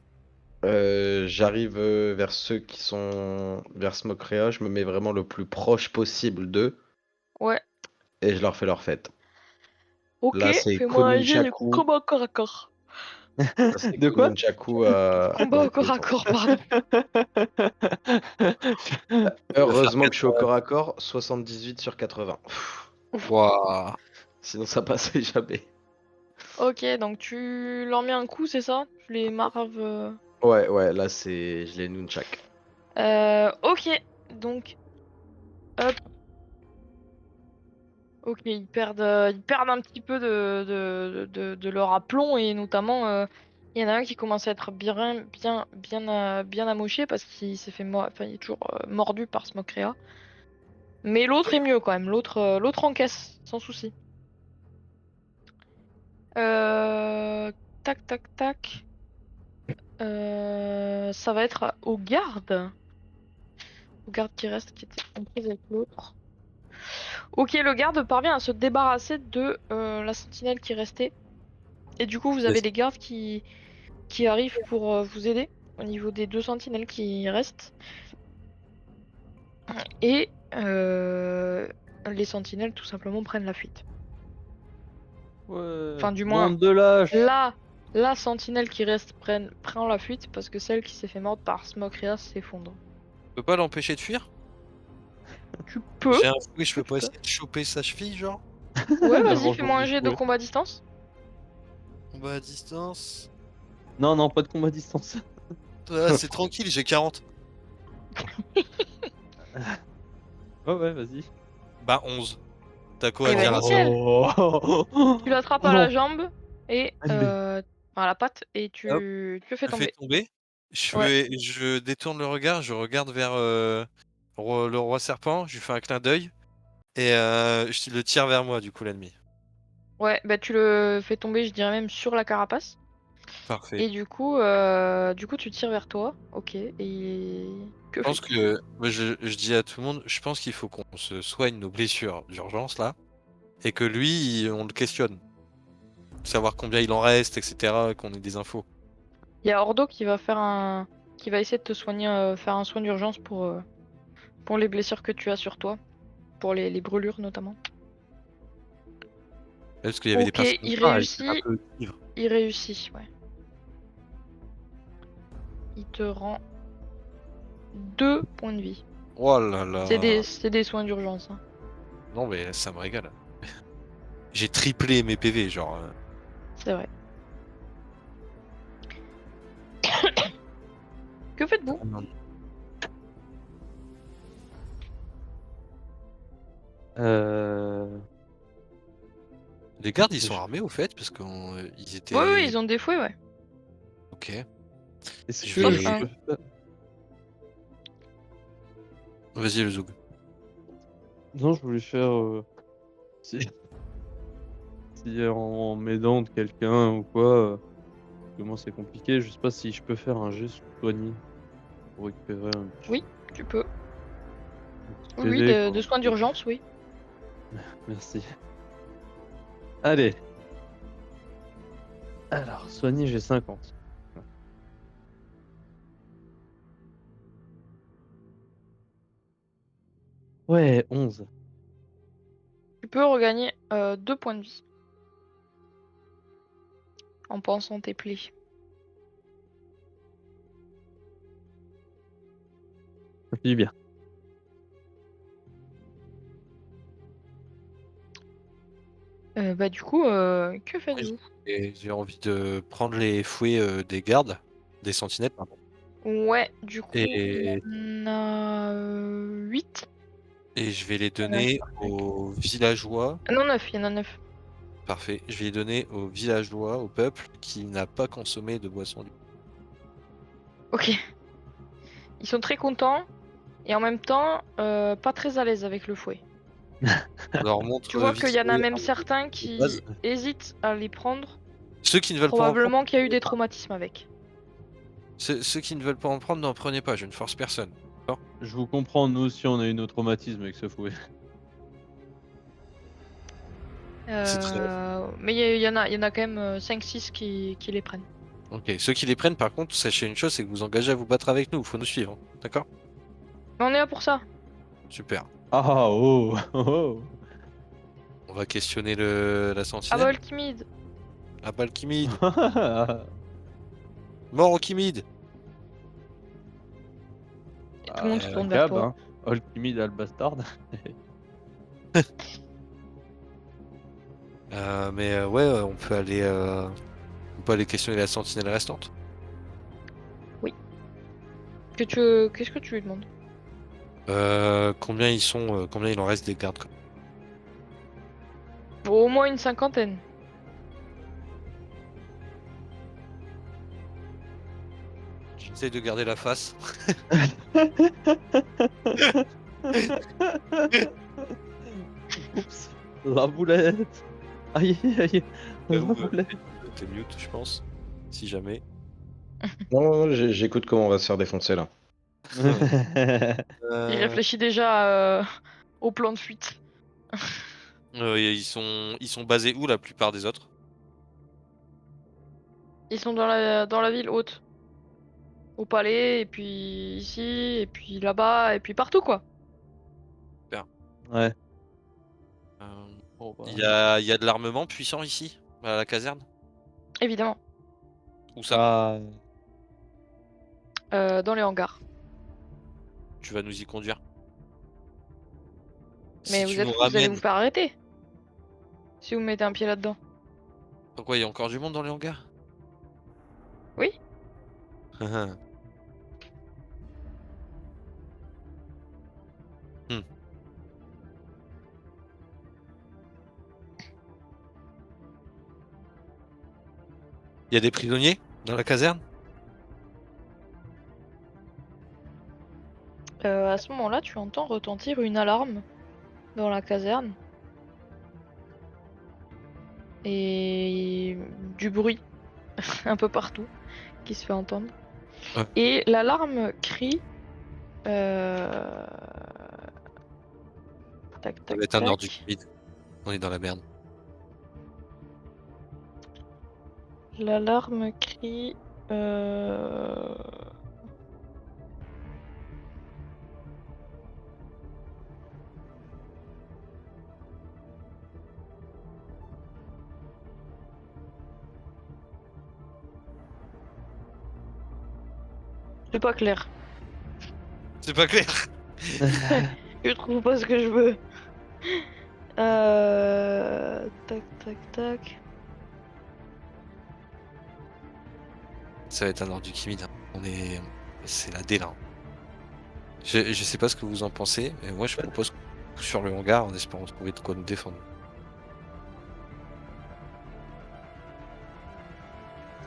J'arrive vers ceux qui sont vers Smokrea, je me mets vraiment le plus proche possible d'eux Ouais, et je leur fais leur fête. ok, Là, c'est fais-moi un jet de Konunchaku. combat au corps à corps. Là, c'est De quoi? Konunchaku Combat au corps à corps, pardon. On va faire Heureusement que je suis au 80. corps à corps, 78 sur 80. Waouh. Sinon, ça passait jamais. Ok, donc tu leur mets un coup, c'est ça? Tu les marves. Ouais, ouais, là, c'est. Je les nunchak. Ok, donc hop. Ok, ils perdent un petit peu de leur aplomb et notamment il y en a un qui commence à être bien amoché parce qu'il s'est fait enfin, il est toujours mordu par Smokrea. Mais l'autre est mieux quand même, l'autre encaisse sans souci. Euh, Tac tac tac. Ça va être au garde. Au garde qui reste, qui était en prise avec l'autre. Ok, le garde parvient à se débarrasser de la sentinelle qui restait. Et du coup, vous avez Yes. les gardes qui arrivent pour vous aider au niveau des deux sentinelles qui restent. Et les sentinelles tout simplement prennent la fuite. Ouais, Enfin, du moins, bande de lâches. la sentinelle qui reste prend la fuite parce que celle qui s'est fait mordre par Smokria s'effondre. Je peux pas l'empêcher de fuir? Tu peux, J'ai un fouet, je peux tu pas peux. essayer de choper sa cheville, genre? Ouais, La vas-y, vengeance fais-moi un du jet de fouet. combat à distance. Combat à distance. Non, non, pas de combat à distance. Ah, c'est tranquille, j'ai 40. Ouais, ouais, vas-y. Bah 11. T'as quoi à Et bah dire à ça? nickel. Oh, Tu l'attrapes oh à la non, jambe et allez. enfin, à la patte et Hop, tu le fais je le fais tomber. tomber. Ouais. Je détourne le regard, je regarde vers le roi serpent, je lui fais un clin d'œil et je le tire vers moi, du coup, l'ennemi. Ouais, bah tu le fais tomber, je dirais même sur la carapace. Parfait. Et du coup, tu tires vers toi. Ok. Et que Je pense fais-tu? que moi, je dis à tout le monde, je pense qu'il faut qu'on se soigne nos blessures d'urgence là et que lui, on le questionne. Savoir combien il en reste, etc., qu'on ait des infos. Il y a Ordo qui va essayer de te soigner, faire un soin d'urgence pour les blessures que tu as sur toi, pour les brûlures notamment. Parce qu'il y avait des Ok, personnes pareilles, c'est un peu ivre. il réussit, ouais. Il te rend 2 points de vie. Oh là là. C'est des soins d'urgence, hein. Non mais ça me régale. J'ai triplé mes PV, genre. C'est vrai. Que faites-vous? Euh... Les gardes, ils je- sont armés au fait, parce qu'ils Oui, oui, étaient. ils ont des fouets, ouais. Ok. Est-ce Je que Sauf je vais. un. peux faire... Vas-y, le zoug. Non, je voulais faire... Si... si en m'aidant de quelqu'un ou quoi, parce que moi c'est compliqué, je sais pas si je peux faire un jet sur soigner pour récupérer Oui, tu peux. un petit Oui, oui, PV, de quoi. soins d'urgence, oui. Merci. Allez. Alors, soigner, j'ai 50. Ouais, 11. Tu peux regagner 2 points de vie en pensant tes plaies. Ça fait du bien. Bah du coup, que Ouais, faites-vous? j'ai envie de prendre les fouets des gardes, des sentinelles, pardon. Ouais, du coup, il Et, y en a 8. et je vais les donner aux villageois. Non, 9, il y en a 9. Parfait. Je vais les donner aux villageois, au peuple qui n'a pas consommé de boisson. Ok. Ils sont très contents et en même temps pas très à l'aise avec le fouet. On leur montre Tu vois vite qu'il y en a fait, même hein, certains de qui base. hésitent à les prendre. Ceux qui ne veulent pas en prendre, Probablement qu'il y a eu des traumatismes avec. ceux qui ne veulent pas en prendre, n'en prenez pas, je ne force personne. Je vous comprends, nous aussi on a eu nos traumatismes avec ce fouet. C'est très... Mais il y en a quand même 5-6 qui les prennent. Ok, ceux qui les prennent, par contre, sachez une chose, c'est que vous engagez à vous battre avec nous, faut nous suivre, hein. D'accord? Mais on est là pour ça. Super. Ah oh, oh, On va questionner la Ah bah sentinelle. Alchimide. Ah bah, Alchimide. oh. Mort au Kimide. Et tout le monde se tourne vers Gab, toi. hein. All timide al bastard. Ouais, on peut aller questionner la sentinelle restante. Qu'est-ce que tu lui demandes? Combien il en reste des gardes, quoi. Bon, au moins une cinquantaine. J'essaie de garder la face. Oups, la boulette. Aïe, aïe, la J'avoue, boulette. t'es mute, je pense. Si jamais. Non, j'écoute comment on va se faire défoncer là. Il Euh, réfléchit déjà au plan de fuite. ils sont basés où la plupart des autres? Ils sont dans la ville haute. Au palais, et puis ici, et puis là-bas, et puis partout quoi. Ouais. Euh, Bon, bah. il y a de l'armement puissant ici, à la caserne? Évidemment. Où ça? Ah. Dans les hangars. Tu vas nous y conduire. Si Mais vous tu êtes nous fous, vous allez vous ramènes. faire arrêter. Si vous mettez un pied là-dedans. Pourquoi il y a encore du monde dans les hangars? Oui. Hmm. Il y a des prisonniers dans la caserne? À ce moment-là, tu entends retentir une alarme dans la caserne. Et du bruit un peu partout qui se fait entendre. Ouais. Et l'alarme crie. euh, Tac, Ça tac, va être un ordre du tac. vide. On est dans la merde. L'alarme crie. euh, C'est pas clair. C'est pas clair. Je trouve pas ce que je veux. Tac, tac, tac. Ça va être un ordre du timide, hein. C'est la D là, hein. Je sais pas ce que vous en pensez, mais moi je propose qu'on pousse sur le hangar en espérant trouver de quoi nous défendre.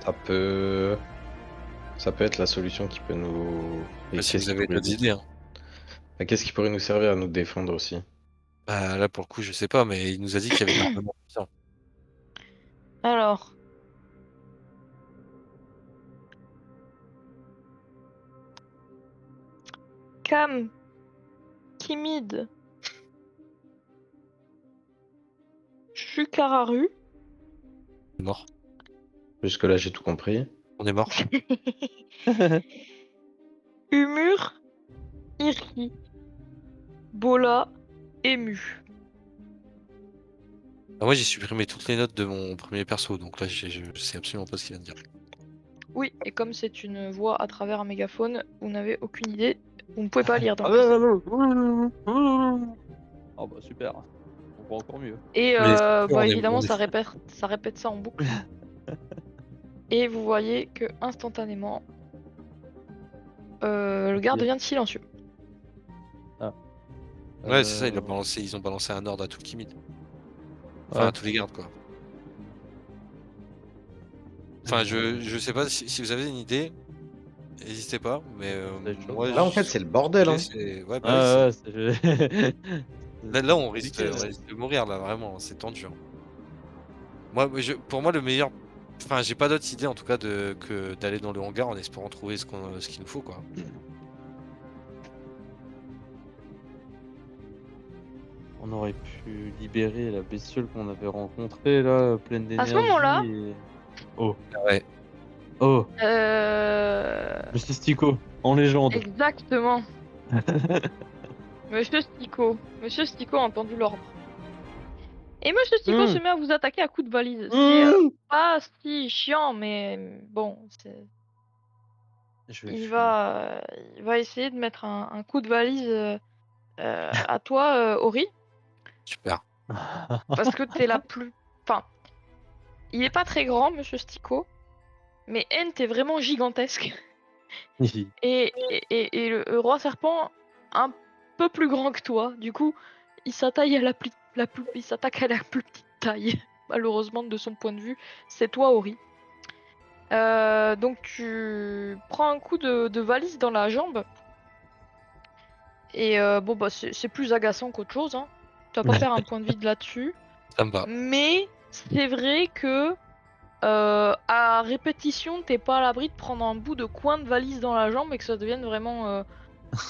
Ça peut. Ça peut être la solution qui peut nous. Et Si qu'est-ce vous qui avez pourrait d'autres idées, hein. Mais qu'est-ce qui pourrait nous servir à nous défendre aussi? Bah, là pour le coup je sais pas, mais il nous a dit qu'il y avait de l'armement puissant. Alors. Cam. Kimide. Shukararu. On est mort. Jusque-là, j'ai tout compris. On est mort. Humur. Iri. Bola. Ému. Ah, moi j'ai supprimé toutes les notes de mon premier perso, donc là je sais absolument pas ce qu'il vient de dire. Oui, et comme c'est une voix à travers un mégaphone, vous n'avez aucune idée. Vous ne pouvez pas lire dans Ah, le PC. oh bah super. On voit encore mieux. Et Mais bah évidemment, ça répète ça en boucle. Et vous voyez que instantanément, le garde devient silencieux. Ouais, c'est ça, Euh, ils ont balancé un ordre à tout le Kimid. Enfin, ouais. à tous les gardes, quoi. Enfin, je sais pas si vous avez une idée. n'hésitez pas. Mais Ça va être chaud. moi, Là, en fait, c'est le bordel. Hein. Ouais, bah oui, Ouais, c'est là, on risque, compliqué, on là. risque de mourir, là, vraiment, c'est tendu. Hein. Moi, pour moi, le meilleur. Enfin, j'ai pas d'autre idée en tout cas que d'aller dans le hangar en espérant trouver ce qu'il nous faut, quoi. On aurait pu libérer la bestiole qu'on avait rencontrée là, pleine À ce moment-là- d'énergie et oh, Ouais. oh, Euh... Monsieur Stico, en légende. Exactement. Monsieur Stico a entendu l'ordre. Et Monsieur Stico se met à vous attaquer à coups de valise. C'est pas si chiant, mais bon, Je vais il fuir. va essayer de mettre un coup de valise à toi, Ori, Super. parce que t'es la plus. Enfin, il est pas très grand, Monsieur Stico, mais N t'es vraiment gigantesque. Et le roi serpent un peu plus grand que toi. Du coup, il s'attaque à il s'attaque à la plus petite taille. Malheureusement, de son point de vue, c'est toi, Ori. Donc tu prends un coup de valise dans la jambe. Et bon, bah c'est plus agaçant qu'autre chose. Hein. Tu vas pas faire un point de vide là-dessus. Ça me va. Mais c'est vrai que à répétition, t'es pas à l'abri de prendre un bout de coin de valise dans la jambe et que ça devienne vraiment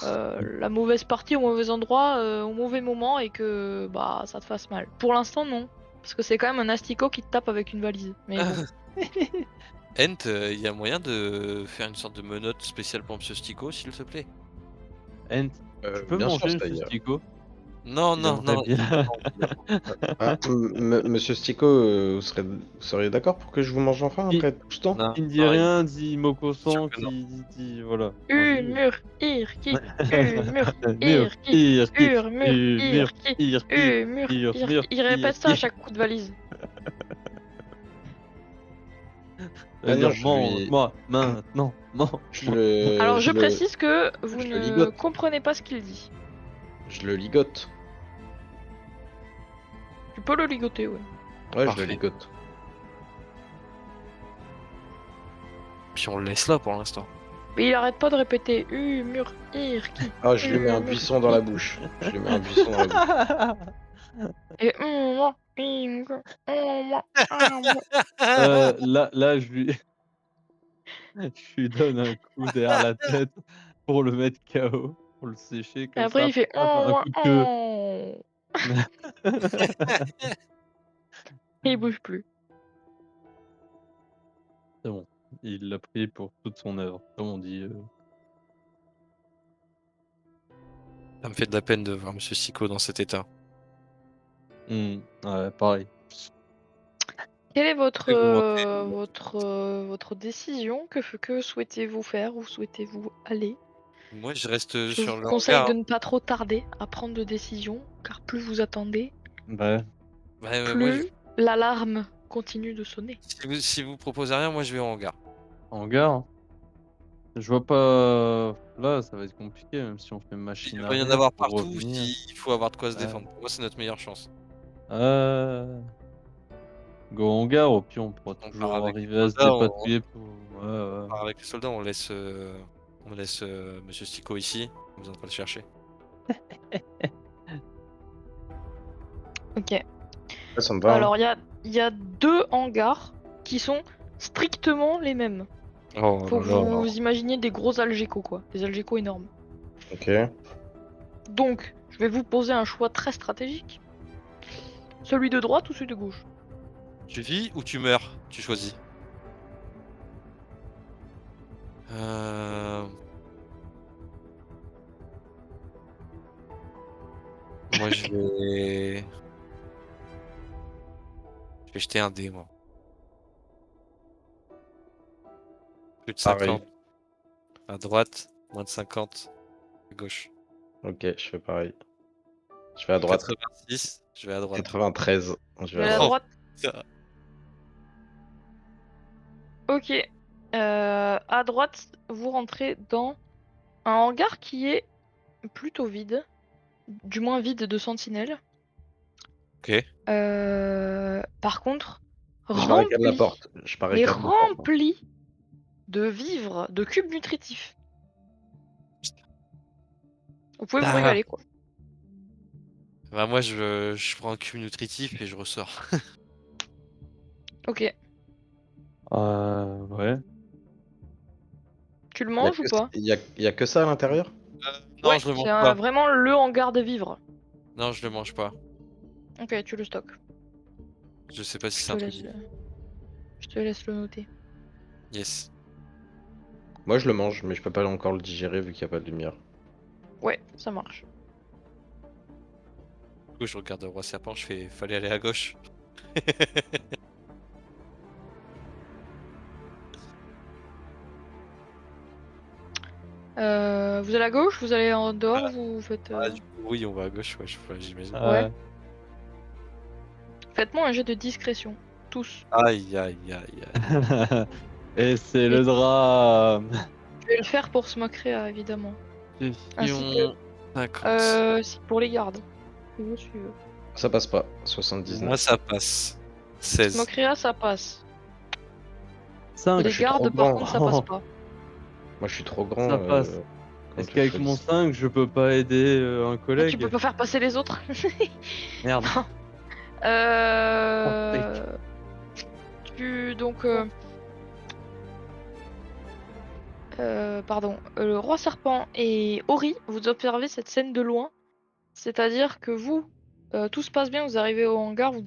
la mauvaise partie au mauvais endroit, au mauvais moment et que bah ça te fasse mal. Pour l'instant, non. Parce que c'est quand même un asticot qui te tape avec une valise. Mais bon. Ent, il y a moyen de faire une sorte de menotte spéciale pour Monsieur Stico, s'il te plaît? Ent, tu peux Bien sûr, manger ça Monsieur y est. Stico? Non, Il non, aimerait non, bien. Ah, Monsieur Stico, vous seriez d'accord pour que je vous mange enfin Il- après tout ce temps? non, Qui ne dit non, rien, dit sûr Mokosan, que non. qui dit voilà. Moi, je dis- Humur, irki, humur, Mur, irki, irki, humur, mur, irki, irki, humur, irki. Il répète ça à irki. chaque coup de valise. Ça Ah veut non, dire mange-moi maintenant, mange-moi. Alors je je le, précise que vous je le ne ligote. comprenez pas ce qu'il dit. Je le ligote. Tu peux le ligoter, ouais. Ouais, je Parfait. le ligote. Puis on le laisse là pour l'instant. Mais il arrête pas de répéter humur, irki. Ah, je lui mets un humur, buisson dans la bouche. Je lui mets un buisson dans la bouche. Et Là, je lui donne un coup derrière la tête pour le mettre KO, pour le sécher Et comme après ça. il fait Paf, un coup de queue. Et il bouge plus. C'est bon, il l'a pris pour toute son œuvre, comme on dit. Ça me fait de la peine de voir Monsieur Stico dans cet état. Ouais, pareil. Quelle est votre, Très mouvementé. votre décision? Que souhaitez-vous faire? Où souhaitez-vous aller? Moi, je reste Je sur vous le conseille hangar. de ne pas trop tarder à prendre de décisions, car plus vous attendez, Bah, Ouais, plus l'alarme continue de sonner. si vous proposez rien, moi je vais au hangar. hangar. Hein. Je vois pas. Là, ça va être compliqué, même si on fait machine Il va y en arrière avoir pour partout revenir. s'il faut avoir de quoi se Ouais. défendre. Pour moi, c'est notre meilleure chance. Go hangar, au pire, on pourra On part toujours avec les arriver à se soldats, dépatouiller pour. on part avec les soldats, on laisse Monsieur Stico ici. On a besoin de pas le chercher. Ok. Ouais, ça me va. Hein. Alors il y a deux hangars qui sont strictement les mêmes. Oh Faut là que là. vous imaginiez des gros algécos, quoi. Des algécos énormes. Ok. Donc, je vais vous poser un choix très stratégique. Celui de droite ou celui de gauche? Tu vis ou tu meurs? Tu choisis. Moi, je vais jeter un dé, moi. Plus de Pareil. 50 à droite, moins de 50 à gauche. Ok, je fais pareil. Je vais à droite. 86, je vais à droite. 93. Je vais Vais à à Oh, droite. droite. putain. Ok. À droite, vous rentrez dans un hangar qui est plutôt vide. Du moins vide de sentinelles. Ok. Par contre, Je barricade la rempli, porte. Je mais barricade la porte. rempli de vivres, de cubes nutritifs. Vous pouvez vous Ah. régaler, quoi. Bah moi je prends un cube nutritif et je ressors. Ok. Ouais. Tu le Il y a manges ou que, pas? y a que ça à l'intérieur? Non, Ouais, je le c'est mange pas. vraiment le hangar des vivres. Non, je le mange pas. Ok, tu le stockes. Je sais pas si Je c'est te un truc. laisse, je te laisse le noter. Yes. Moi je le mange, mais je peux pas encore le digérer vu qu'il y a pas de lumière. Ouais, ça marche. Du coup, je regarde le roi serpent, je fais fallait aller à gauche. Vous allez à gauche, vous allez en dehors, vous faites. Ah, du coup, oui, on va à gauche, ouais, j'imagine. Ouais. Ouais. Faites-moi un jet de discrétion. Tous. Aïe, aïe, aïe, aïe. Et c'est Et- le drame. Je vais le faire pour Smokrea, évidemment. Ainsi que. Question 50. C'est pour les gardes. Si vous suivez. Ça passe pas. Moi, 79. ça passe. 16. Smokrea, ça passe. 5. Les je suis trop gardes, par grand. contre, ça passe pas. Moi je suis trop grand. Ça passe. Comment Est-ce tu veux que je qu'avec mon choisisse? 5, je peux pas aider un Ah, tu collègue? peux pas faire passer les autres. Merde. Euh... Donc, pardon, le roi serpent et Ori, vous observez cette scène de loin. C'est-à-dire que vous, tout se passe bien, vous arrivez au hangar, vous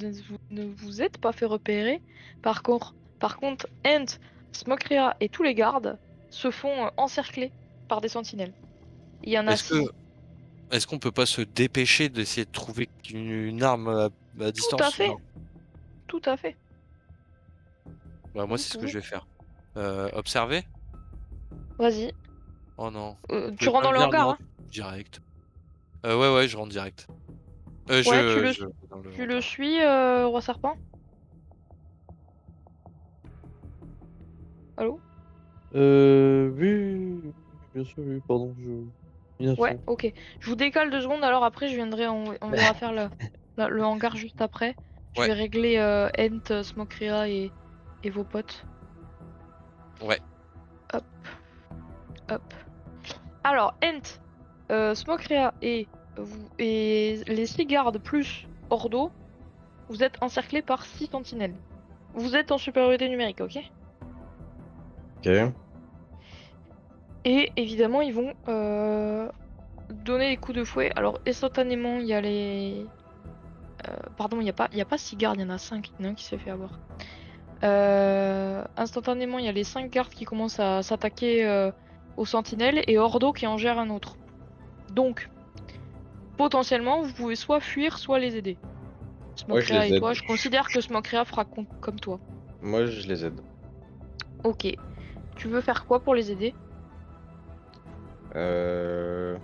ne vous êtes pas fait repérer. Par contre, Ent, Smokria et tous les gardes se font encercler par des sentinelles. Il y en a Est-ce que 6. est-ce qu'on peut pas se dépêcher d'essayer de trouver une arme à Tout à distance? fait. Tout à fait. Bah moi Vous c'est ce que pouvez. je vais faire. Observer? Vas-y. Oh non. Vous Tu pouvez rentres pas dans le venir? hangar, Non, hein? direct. Ouais, je rentre direct. Ouais, Je dans le tu le hangar. suis, roi serpent? Allô? Oui, bien sûr, oui, pardon, Bien Ouais, sûr. ok. Je vous décale 2 secondes, alors après je viendrai, on viendra faire le hangar juste après. Je Ouais. vais régler Ent, Smokria et vos potes. Ouais. Hop, hop. Alors, Ent, Smokria et les 6 gardes plus Ordo, vous êtes encerclés par 6 sentinelles. Vous êtes en supériorité numérique, ok? Ok. Et évidemment, ils vont donner des coups de fouet. Alors, instantanément, il y a les. Pardon, il y a pas 6 gardes, il y en a 5. Il y en a un qui s'est fait avoir. Instantanément, il y a les 5 gardes qui commencent à s'attaquer aux sentinelles et Ordo qui en gère un autre. Donc, potentiellement, vous pouvez soit fuir, soit les aider. Moi je Smokrea les et aide. toi, je considère que Smokrea fera comme toi. Moi je les aide. Ok. Tu veux faire quoi pour les aider? Euh...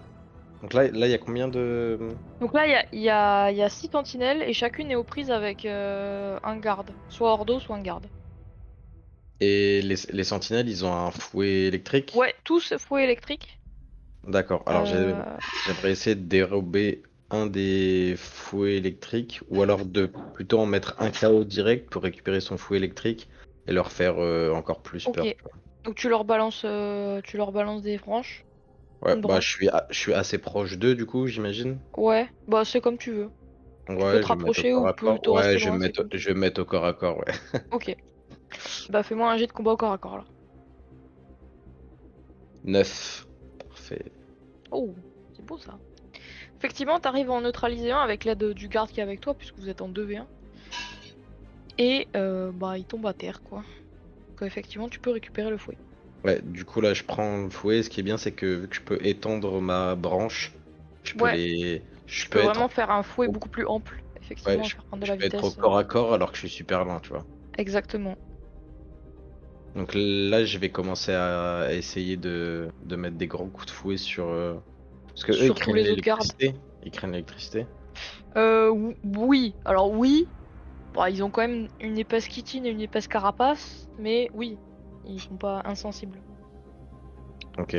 Donc là il y a combien de... Donc là, il y a 6 sentinelles et chacune est aux prises avec un garde. Soit Ordo, soit un garde. Et les sentinelles, ils ont un fouet électrique? Ouais, tous fouet électrique. D'accord. Alors Euh, j'aimerais essayer de dérober un des fouets électriques ou alors de plutôt en mettre un KO direct pour récupérer son fouet électrique et leur faire encore plus ok. peur. Tu vois. Donc tu leur balances des branches. Ouais, Une bah branche. je suis assez proche d'eux du coup, j'imagine. Ouais, bah c'est comme tu veux. Tu peux Ouais, te je vais me mettre au rapprocher corps ou à corps. plutôt Ouais, rester loin, c'est comme tu je veux. vais me mettre au corps à corps, ouais. Ok. Bah fais-moi un jet de combat au corps à corps là. 9. Parfait. Oh, c'est beau ça. Effectivement, t'arrives à en neutraliser un avec l'aide du garde qui est avec toi, puisque vous êtes en 2v1. Et bah il tombe à terre quoi. Donc effectivement, tu peux récupérer le fouet. Ouais, du coup là je prends le fouet. Ce qui est bien, c'est que vu que je peux étendre ma branche, Ouais, je tu peux peux être vraiment faire un fouet au... beaucoup plus ample, Ouais, effectivement, et faire prendre de je la peux être au vitesse. corps à corps alors que je suis super loin, tu vois. Exactement. Donc là, je vais commencer à essayer de mettre des grands coups de fouet sur... Parce que eux, ils Sur tous craignent les autres gardes. l'électricité. Ils craignent l'électricité. Oui. Alors oui. Bah, ils ont quand même une épaisse chitine et une épaisse carapace, mais oui, ils sont pas insensibles. Ok.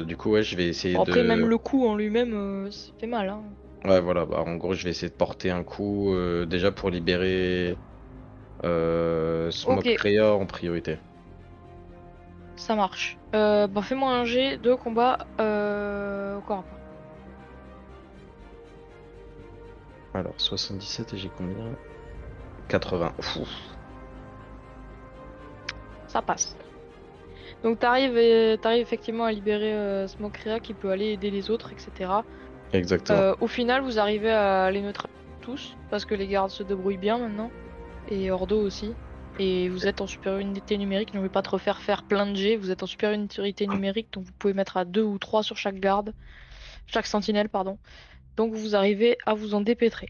Du coup, ouais, je vais essayer Bon, après, même de... le coup en lui-même, ça fait mal. Hein. Ouais, voilà, bah, en gros, je vais essayer de porter un coup déjà pour libérer Ok, Smoke Rhea en priorité. Ça marche. Bah fais-moi un jet de combat au corps à corps. Alors, 77 et j'ai combien? 80. Ouf. Ça passe. Donc t'arrives effectivement à libérer Smokria qui peut aller aider les autres, etc. Exactement. Au final, vous arrivez à les neutraliser tous parce que les gardes se débrouillent bien maintenant et Ordo aussi. Et vous êtes en supériorité numérique, ne vais pas te refaire faire plein de jets. Vous êtes en supériorité numérique, donc vous pouvez mettre à 2 ou 3 sur chaque garde, chaque sentinelle, pardon. Donc vous arrivez à vous en dépêtrer.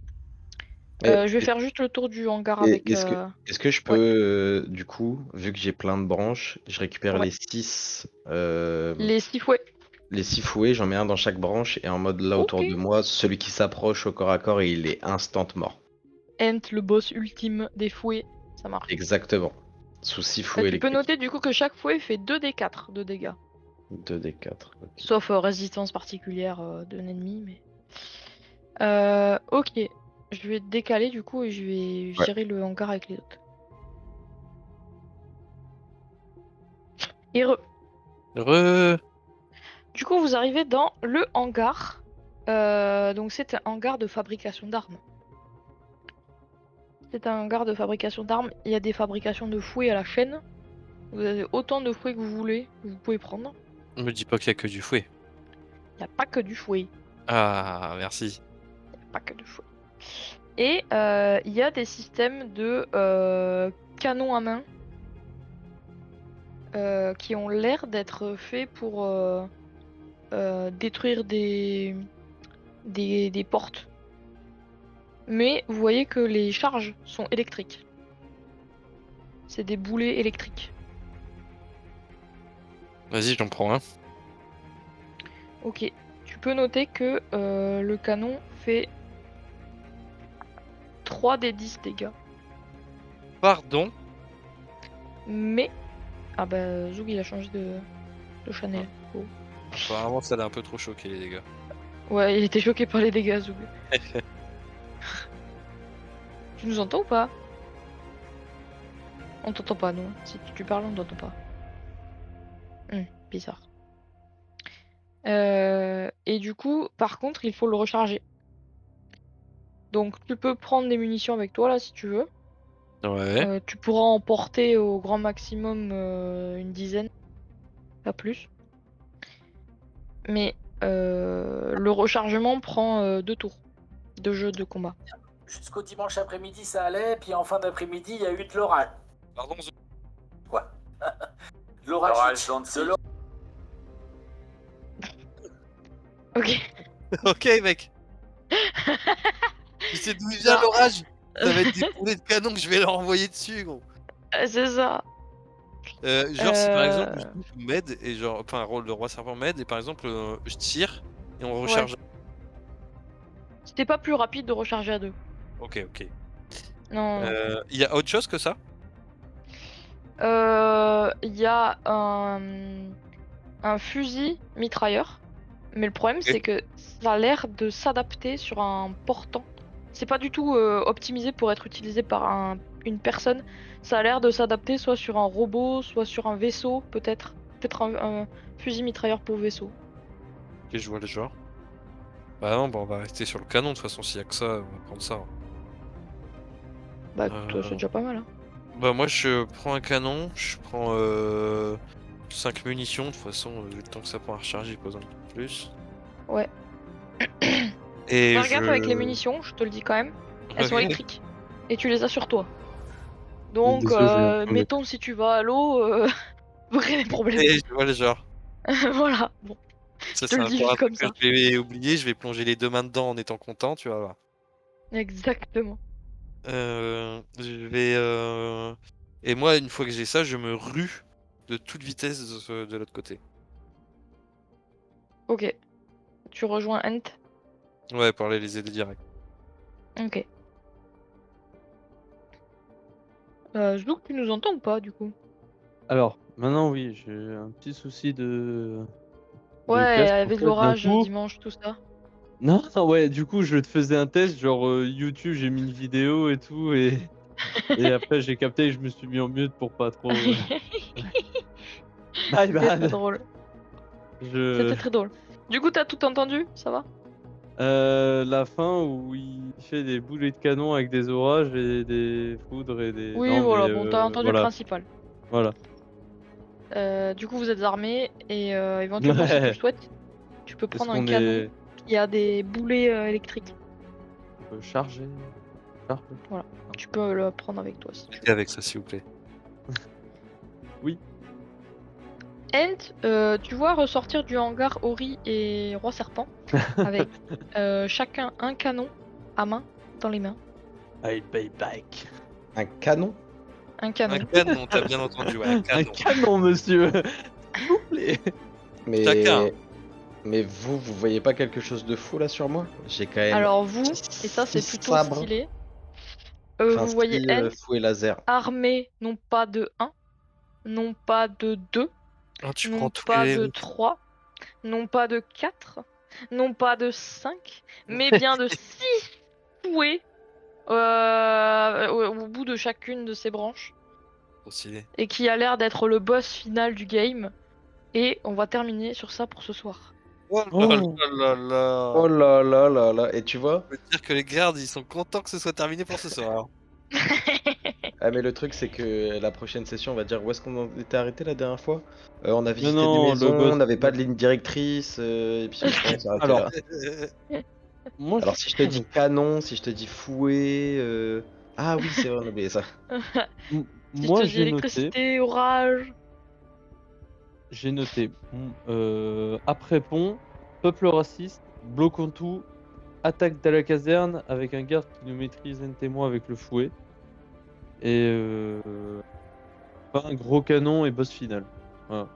Et, Je vais faire juste le tour du hangar et avec. est-ce que je peux, Ouais, du coup, vu que j'ai plein de branches, je récupère ouais. les 6 Les 6 fouets. les 6 fouets, j'en mets un dans chaque branche et en mode là Ok. autour de moi, celui qui s'approche au corps à corps, il est instant mort. Ent, le boss ultime des fouets, ça marche. Exactement. Sous 6 fouets Tu peux électriques. noter du coup que chaque fouet fait 2d4 de dégâts. 2d4. Ok. Sauf résistance particulière de l'ennemi, mais. Ok. Je vais décaler du coup et je vais Ouais. virer le hangar avec les autres. Et re. Du coup, vous arrivez dans le hangar. Donc c'est un hangar de fabrication d'armes. C'est un hangar de fabrication d'armes. Il y a des fabrications de fouets à la chaîne. Vous avez autant de fouets que vous voulez, que vous pouvez prendre. Me dis pas qu'il y a que du fouet. Il n'y a pas que du fouet. Ah, merci. Pas que du fouet. Et il y a des systèmes de canons à main qui ont l'air d'être faits pour détruire des portes. Mais vous voyez que les charges sont électriques. C'est des boulets électriques. Vas-y, j'en prends un. Ok. Tu peux noter que le canon fait 3 des 10 dégâts. Pardon. Mais. Ah bah Zoug il a changé de channel. Oh. Apparemment, ça l'a un peu trop choqué, les dégâts. Ouais, il était choqué par les dégâts Zoug. Tu nous entends ou pas? On t'entend pas, nous. Si tu parles, on t'entend pas. Bizarre. Et du coup, par contre, il faut le recharger. Donc, tu peux prendre des munitions avec toi, là, si tu veux. Ouais. Tu pourras en porter au grand maximum une dizaine, pas plus. Mais le rechargement prend 2 tours de jeu de combat. Jusqu'au dimanche après-midi, ça allait, puis en fin d'après-midi, il y a eu de l'orage. Pardon. Quoi? De l'orage. De l'orage. Ok. Ok, mec. Tu sais d'où il vient Non. l'orage? Ça va être des boulets de canon que je vais leur envoyer dessus, gros. C'est ça. Genre, si par exemple, je m'aide et genre, enfin, le roi serpent m'aide et par exemple, je tire et on recharge. C'était pas plus rapide de recharger à 2. Ok, ok. Non. Il y a autre chose que ça? Il y a un fusil mitrailleur. Mais le problème, c'est que ça a l'air de s'adapter sur un portant. C'est pas du tout optimisé pour être utilisé par une personne. Ça a l'air de s'adapter soit sur un robot, soit sur un vaisseau, peut-être. Peut-être un fusil mitrailleur pour vaisseau. Ok, je vois le genre. Bah non, bah on va rester sur le canon, de toute façon, s'il y a que ça, on va prendre ça. Hein. Bah écoute, c'est déjà pas mal. Hein. Bah moi, je prends un canon, je prends 5 munitions, de toute façon, vu le temps que ça prend à recharger, j'ai pas besoin de plus. Ouais. Et Fais gaffe avec les munitions, je te le dis quand même. Elles sont électriques. Et tu les as sur toi. Donc, Désolé, mettons si tu vas à l'eau, vous créez des problèmes. Et je vois le genre. Voilà, bon. Ça, Je te c'est le dis encore un juste comme truc que ça. je vais oublier, je vais plonger les deux mains dedans en étant content, tu vas voir. Exactement. Je vais... Et moi, une fois que j'ai ça, je me rue de toute vitesse de l'autre côté. Ok. Tu rejoins Ent. Ouais, pour aller les aider direct. Ok. Je doute que tu nous entends ou pas, du coup? Alors, maintenant, oui, j'ai un petit souci de Ouais, casque, en avec fait, d'un l'orage coup. dimanche, tout ça. Non, non, ouais, du coup, je te faisais un test, genre YouTube, j'ai mis une vidéo et tout, et après, j'ai capté et je me suis mis en mute pour pas trop. My C'était très bad. drôle. Je... C'était très drôle. Du coup, t'as tout entendu? Ça va? La fin où il fait des boulets de canon avec des orages et des foudres et des... Oui, Non, voilà, mais bon, t'as entendu le voilà, principal. voilà. Du coup, vous êtes armés et éventuellement, si tu le Ouais. souhaites, tu peux Est-ce prendre un qu'on canon est qui a des boulets électriques. chargé? Chargé. Tu peux le prendre avec toi si tu Et avec ça, s'il vous plaît. Oui. End, tu vois ressortir du hangar Ori et Roi Serpent avec chacun un canon à main dans les mains. I'll pay back. Un canon? Un canon. Un canon, t'as bien entendu, ouais, un Un canon. canon, monsieur. S'il vous plaît. Mais... Chacun. Mais vous voyez pas quelque chose de fou là sur moi? J'ai quand même Alors vous, et ça c'est 6 plutôt sabres. stylé, Enfin, vous voyez 6 End fouets laser. armé non pas de 1, non pas de 2, Oh, tu non prends tous pas les... de 3, non pas de 4, non pas de 5, mais bien de 6 fouets au bout de chacune de ces branches. Trop stylé. Et qui a l'air d'être le boss final du game. Et on va terminer sur ça pour ce soir. Oh Oh. là là là Oh là. là là là là. Et tu vois? Je veux dire que les gardes, ils sont contents que ce soit terminé pour ce soir. Ah mais le truc c'est que la prochaine session on va dire où est-ce qu'on en était arrêté la dernière fois. On a visité des non, le maisons, boss- on n'avait pas de ligne directrice, et puis on s'est arrêté Alors, là. moi, Alors si je te dis canon, si je te dis fouet... Ah oui c'est vrai on a oublié ça. Si moi, je te dis électricité, orage. j'ai noté après pont, peuple raciste, bloquons tout, attaque de la caserne avec un garde qui nous maîtrise un témoin avec le fouet et un gros canon et boss final. Voilà.